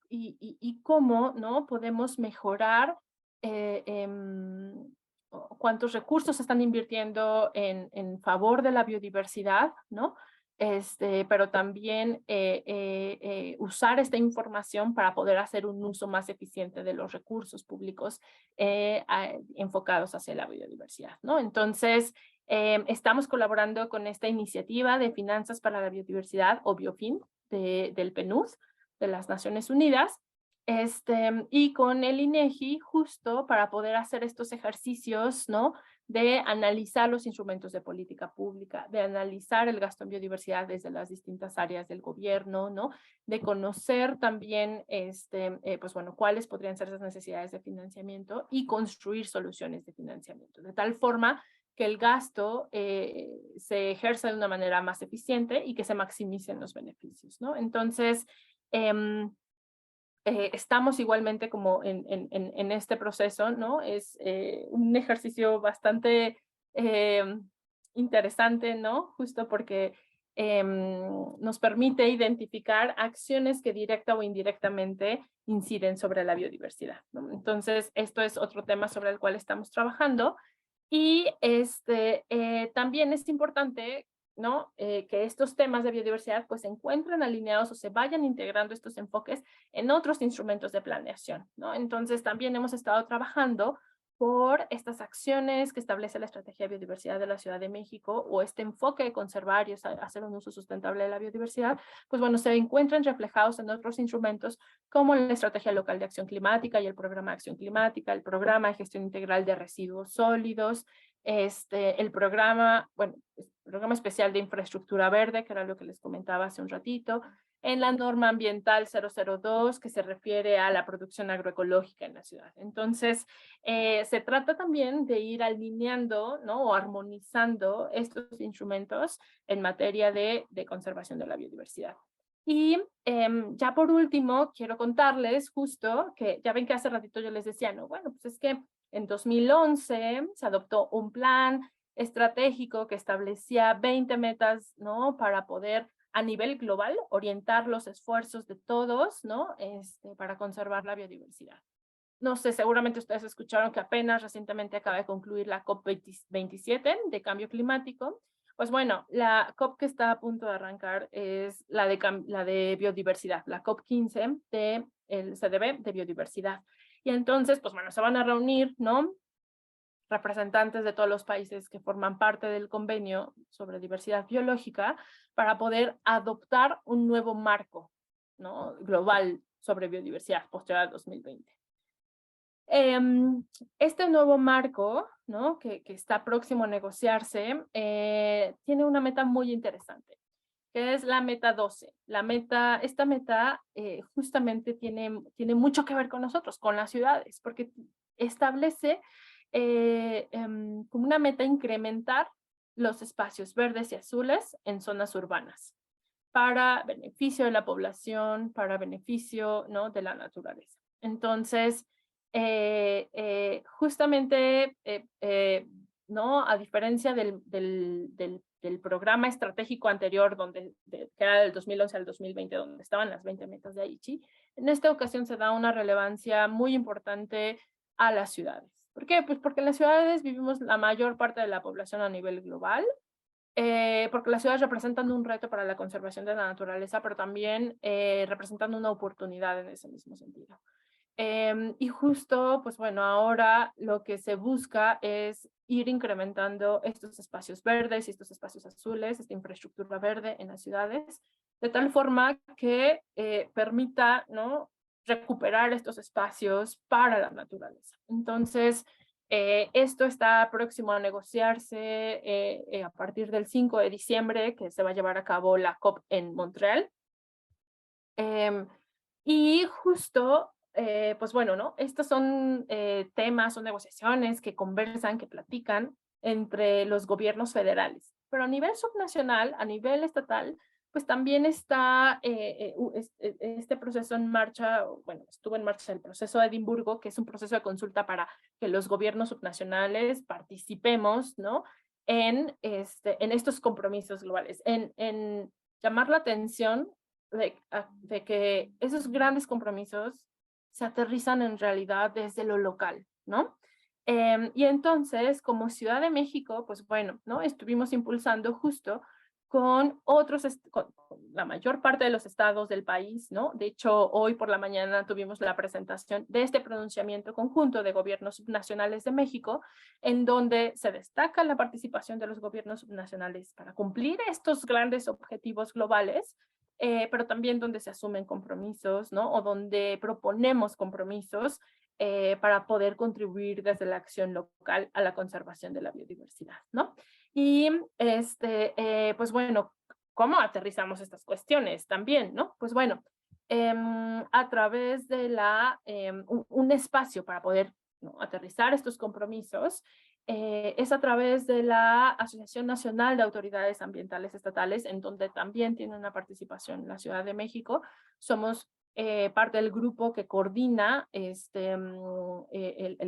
y cómo, ¿no? Podemos mejorar cuántos recursos se están invirtiendo en favor de la biodiversidad, ¿no? Pero también usar esta información para poder hacer un uso más eficiente de los recursos públicos enfocados hacia la biodiversidad, ¿no? Entonces, estamos colaborando con esta iniciativa de Finanzas para la Biodiversidad, o BioFin, del PNUD, de las Naciones Unidas, y con el INEGI justo para poder hacer estos ejercicios, ¿no? De analizar los instrumentos de política pública, de analizar el gasto en biodiversidad desde las distintas áreas del gobierno, ¿no? De conocer también, pues bueno, cuáles podrían ser esas necesidades de financiamiento y construir soluciones de financiamiento, de tal forma que el gasto se ejerza de una manera más eficiente y que se maximicen los beneficios, ¿no? Entonces, estamos igualmente como en este proceso, ¿no? Es un ejercicio bastante interesante, ¿no? Justo porque nos permite identificar acciones que directa o indirectamente inciden sobre la biodiversidad, ¿no? Entonces, esto es otro tema sobre el cual estamos trabajando. Y también es importante, ¿no? Que estos temas de biodiversidad pues se encuentren alineados o se vayan integrando estos enfoques en otros instrumentos de planeación, ¿no? Entonces también hemos estado trabajando por estas acciones que establece la Estrategia de Biodiversidad de la Ciudad de México o este enfoque de conservar y hacer un uso sustentable de la biodiversidad, pues bueno, se encuentran reflejados en otros instrumentos como la Estrategia Local de Acción Climática y el Programa de Acción Climática, el Programa de Gestión Integral de Residuos Sólidos, el programa, bueno, Programa Especial de Infraestructura Verde, que era lo que les comentaba hace un ratito, en la norma ambiental 002, que se refiere a la producción agroecológica en la ciudad. Entonces, se trata también de ir alineando, ¿no? O armonizando estos instrumentos en materia de conservación de la biodiversidad. Y ya por último, quiero contarles justo que ya ven que hace ratito yo les decía, no, bueno, pues es que en 2011 se adoptó un plan estratégico que establecía 20 metas, ¿no? Para poder a nivel global orientar los esfuerzos de todos, ¿no? Para conservar la biodiversidad. No sé, seguramente ustedes escucharon que apenas recientemente acaba de concluir la COP27 de cambio climático. Pues bueno, la COP que está a punto de arrancar es la de biodiversidad, la COP15 del CDB de biodiversidad. Y entonces, pues bueno, se van a reunir, ¿no? Representantes de todos los países que forman parte del convenio sobre diversidad biológica para poder adoptar un nuevo marco, ¿no? Global sobre biodiversidad posterior al 2020. Este nuevo marco, ¿no? que está próximo a negociarse, tiene una meta muy interesante, que es la meta 12. Esta meta justamente tiene mucho que ver con nosotros, con las ciudades, porque establece como una meta incrementar los espacios verdes y azules en zonas urbanas para beneficio de la población, para beneficio, ¿no?, de la naturaleza. Entonces, justamente, ¿no?, a diferencia del programa estratégico anterior, que era del 2011 al 2020, donde estaban las 20 metas de Aichi, en esta ocasión se da una relevancia muy importante a las ciudades. ¿Por qué? Pues porque en las ciudades vivimos la mayor parte de la población a nivel global, porque las ciudades representan un reto para la conservación de la naturaleza, pero también representan una oportunidad en ese mismo sentido. Y justo, pues bueno, ahora lo que se busca es ir incrementando estos espacios verdes y estos espacios azules, esta infraestructura verde en las ciudades, de tal forma que permita, ¿no?, recuperar estos espacios para la naturaleza. Entonces, esto está próximo a negociarse a partir del 5 de diciembre, que se va a llevar a cabo la COP en Montreal. Y justo, pues bueno, ¿no?, estos son temas, son negociaciones que conversan, que platican entre los gobiernos federales. Pero a nivel subnacional, a nivel estatal, pues también está este proceso en marcha, bueno, estuvo en marcha el proceso de Edimburgo, que es un proceso de consulta para que los gobiernos subnacionales participemos, ¿no?, en estos compromisos globales, en llamar la atención de que esos grandes compromisos se aterrizan en realidad desde lo local, ¿no? Y entonces, como Ciudad de México, pues bueno, ¿no?, estuvimos impulsando justo con con la mayor parte de los estados del país, ¿no? De hecho, hoy por la mañana tuvimos la presentación de este pronunciamiento conjunto de gobiernos subnacionales de México, en donde se destaca la participación de los gobiernos subnacionales para cumplir estos grandes objetivos globales, pero también donde se asumen compromisos, ¿no?, o donde proponemos compromisos para poder contribuir desde la acción local a la conservación de la biodiversidad, ¿no? Y pues bueno, ¿cómo aterrizamos estas cuestiones también, no? Pues bueno, a través de un espacio para poder, ¿no?, aterrizar estos compromisos, es a través de la Asociación Nacional de Autoridades Ambientales Estatales, en donde también tiene una participación la Ciudad de México. Somos parte del grupo que coordina el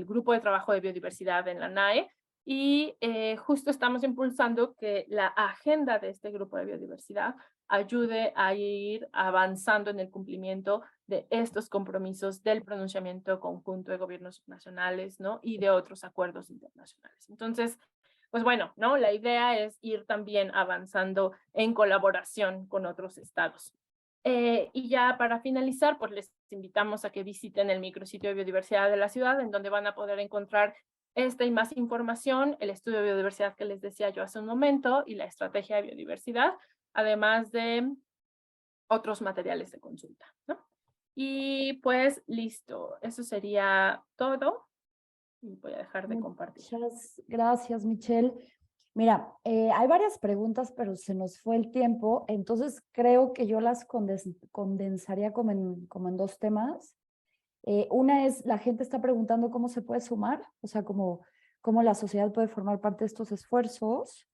grupo de trabajo de biodiversidad en la NAE, y justo estamos impulsando que la agenda de este grupo de biodiversidad ayude a ir avanzando en el cumplimiento de estos compromisos del pronunciamiento conjunto de gobiernos nacionales, ¿no?, y de otros acuerdos internacionales. Entonces, pues bueno, ¿no?, la idea es ir también avanzando en colaboración con otros estados. Y ya para finalizar, pues les invitamos a que visiten el micrositio de biodiversidad de la ciudad, en donde van a poder encontrar esta y más información, el estudio de biodiversidad que les decía yo hace un momento y la estrategia de biodiversidad, además de otros materiales de consulta, ¿no? Y pues listo, eso sería todo y voy a dejar de compartir.
Muchas gracias, Michelle. Mira, hay varias preguntas, pero se nos fue el tiempo, entonces creo que yo las condensaría como en dos temas. Una es, la gente está preguntando cómo se puede sumar, o sea, cómo la sociedad puede formar parte de estos esfuerzos.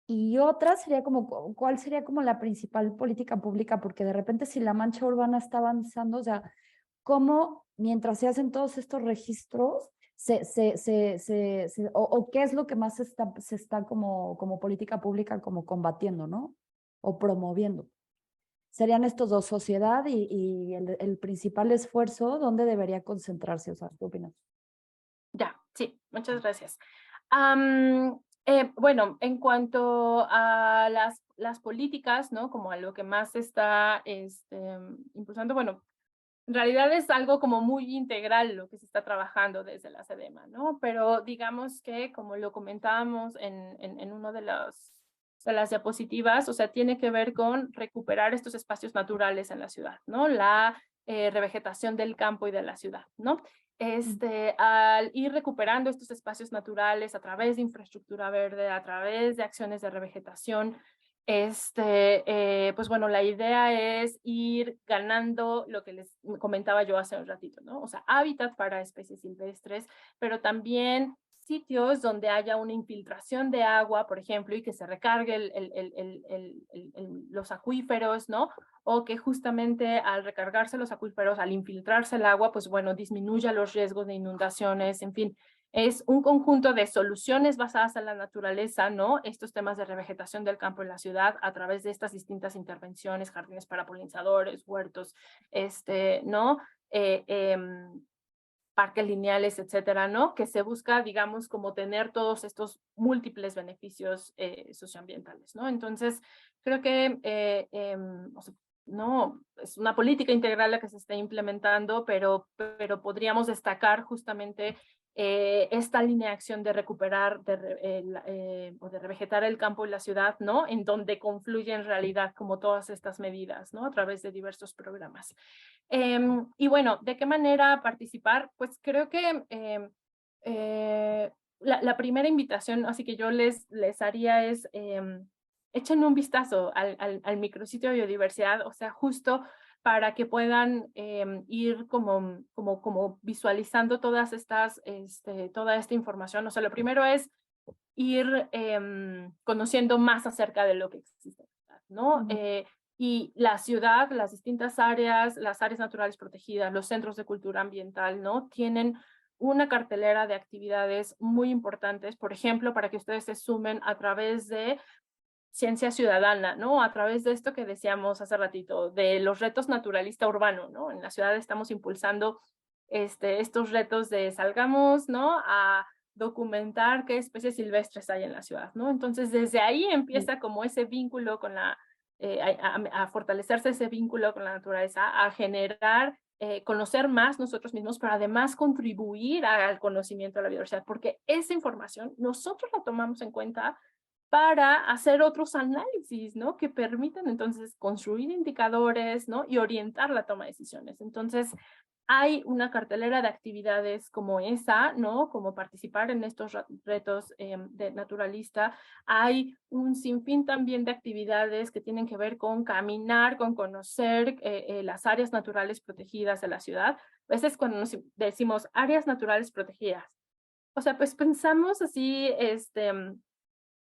Y otra sería como, ¿cuál sería como la principal política pública? Porque de repente si la mancha urbana está avanzando, o sea, ¿cómo mientras se hacen todos estos registros, o qué es lo que más se está como política pública como combatiendo, ¿no? O promoviendo? Serían estos dos, sociedad y el principal esfuerzo, ¿dónde debería concentrarse? O sea, ¿qué opinas?
Ya, sí, muchas gracias. Bueno, en cuanto a las políticas, ¿no?, como a lo que más se está impulsando, bueno, en realidad es algo como muy integral lo que se está trabajando desde la SEDEMA, ¿no? Pero digamos que, como lo comentábamos en uno de las diapositivas, o sea, tiene que ver con recuperar estos espacios naturales en la ciudad, ¿no? La revegetación del campo y de la ciudad, ¿no? Al ir recuperando estos espacios naturales a través de infraestructura verde, a través de acciones de revegetación, pues bueno, la idea es ir ganando lo que les comentaba yo hace un ratito, ¿no? O sea, hábitat para especies silvestres, pero también sitios donde haya una infiltración de agua, por ejemplo, y que se recargue los acuíferos, ¿no? O que justamente al recargarse los acuíferos, al infiltrarse el agua, pues bueno, disminuya los riesgos de inundaciones, en fin. Es un conjunto de soluciones basadas en la naturaleza, ¿no? Estos temas de revegetación del campo en la ciudad a través de estas distintas intervenciones, jardines para polinizadores, huertos, ¿no? Parques lineales, etcétera, ¿no? Que se busca, digamos, como tener todos estos múltiples beneficios socioambientales, ¿no? Entonces, creo que, o sea, no, es una política integral la que se está implementando, pero podríamos destacar justamente esta línea de acción de recuperar o de revegetar el campo y la ciudad, ¿no? En donde confluyen en realidad como todas estas medidas, ¿no? A través de diversos programas. Y bueno, ¿de qué manera participar? Pues creo que la primera invitación, así que yo les haría es, echen un vistazo al micrositio de biodiversidad, o sea, justo para que puedan ir como visualizando todas estas, toda esta información. O sea, lo primero es ir conociendo más acerca de lo que existe, ¿no? Y la ciudad, las distintas áreas, las áreas naturales protegidas, los centros de cultura ambiental, ¿no? Tienen una cartelera de actividades muy importantes, por ejemplo, para que ustedes se sumen a través de ciencia ciudadana, ¿no? A través de esto que decíamos hace ratito, de los retos naturalista urbano, ¿no? En la ciudad estamos impulsando estos retos de salgamos, ¿no? A documentar qué especies silvestres hay en la ciudad, ¿no? Entonces, desde ahí empieza como ese vínculo con la, a fortalecerse ese vínculo con la naturaleza, a generar, conocer más nosotros mismos, pero además contribuir al conocimiento de la biodiversidad, porque esa información nosotros la tomamos en cuenta para hacer otros análisis, ¿no? Que permiten entonces construir indicadores, ¿no? Y orientar la toma de decisiones. Entonces, hay una cartelera de actividades como esa, ¿no? Como participar en estos retos de naturalista. Hay un sinfín también de actividades que tienen que ver con caminar, con conocer las áreas naturales protegidas de la ciudad. A veces cuando nos decimos áreas naturales protegidas, o sea, pues pensamos así,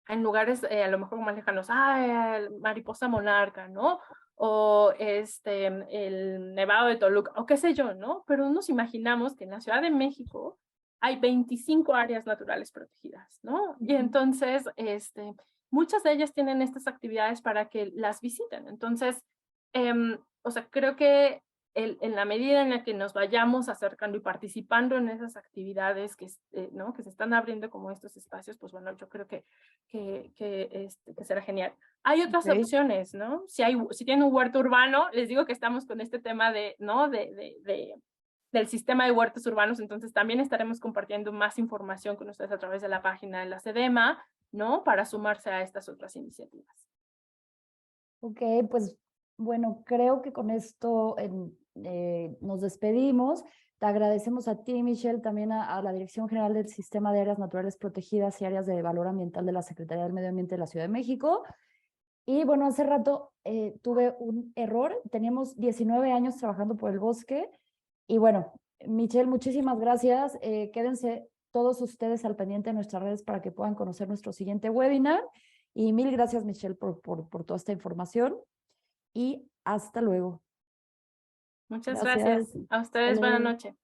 en lugares a lo mejor más lejanos, el mariposa monarca, ¿no? O el Nevado de Toluca, o qué sé yo, ¿no? Pero nos imaginamos que en la Ciudad de México hay 25 áreas naturales protegidas, ¿no? Y entonces, muchas de ellas tienen estas actividades para que las visiten. Entonces, o sea, creo que en la medida en la que nos vayamos acercando y participando en esas actividades ¿no? Que se están abriendo como estos espacios, pues bueno, yo creo que será genial. Hay otras opciones, ¿no? Si tienen un huerto urbano, les digo que estamos con este tema ¿no? Del sistema de huertos urbanos, entonces también estaremos compartiendo más información con ustedes a través de la página de la SEDEMA, ¿no? Para sumarse a estas otras iniciativas.
Ok, pues bueno, creo que con esto nos despedimos. Te agradecemos a ti, Michelle, también a la Dirección General del Sistema de Áreas Naturales Protegidas y Áreas de Valor Ambiental de la Secretaría del Medio Ambiente de la Ciudad de México. Y bueno, hace rato tuve un error. Teníamos 19 años trabajando por el bosque. Y bueno, Michelle, muchísimas gracias. Quédense todos ustedes al pendiente de nuestras redes para que puedan conocer nuestro siguiente webinar. Y mil gracias, Michelle, por toda esta información. Y hasta luego.
Muchas gracias. A ustedes, buena noche.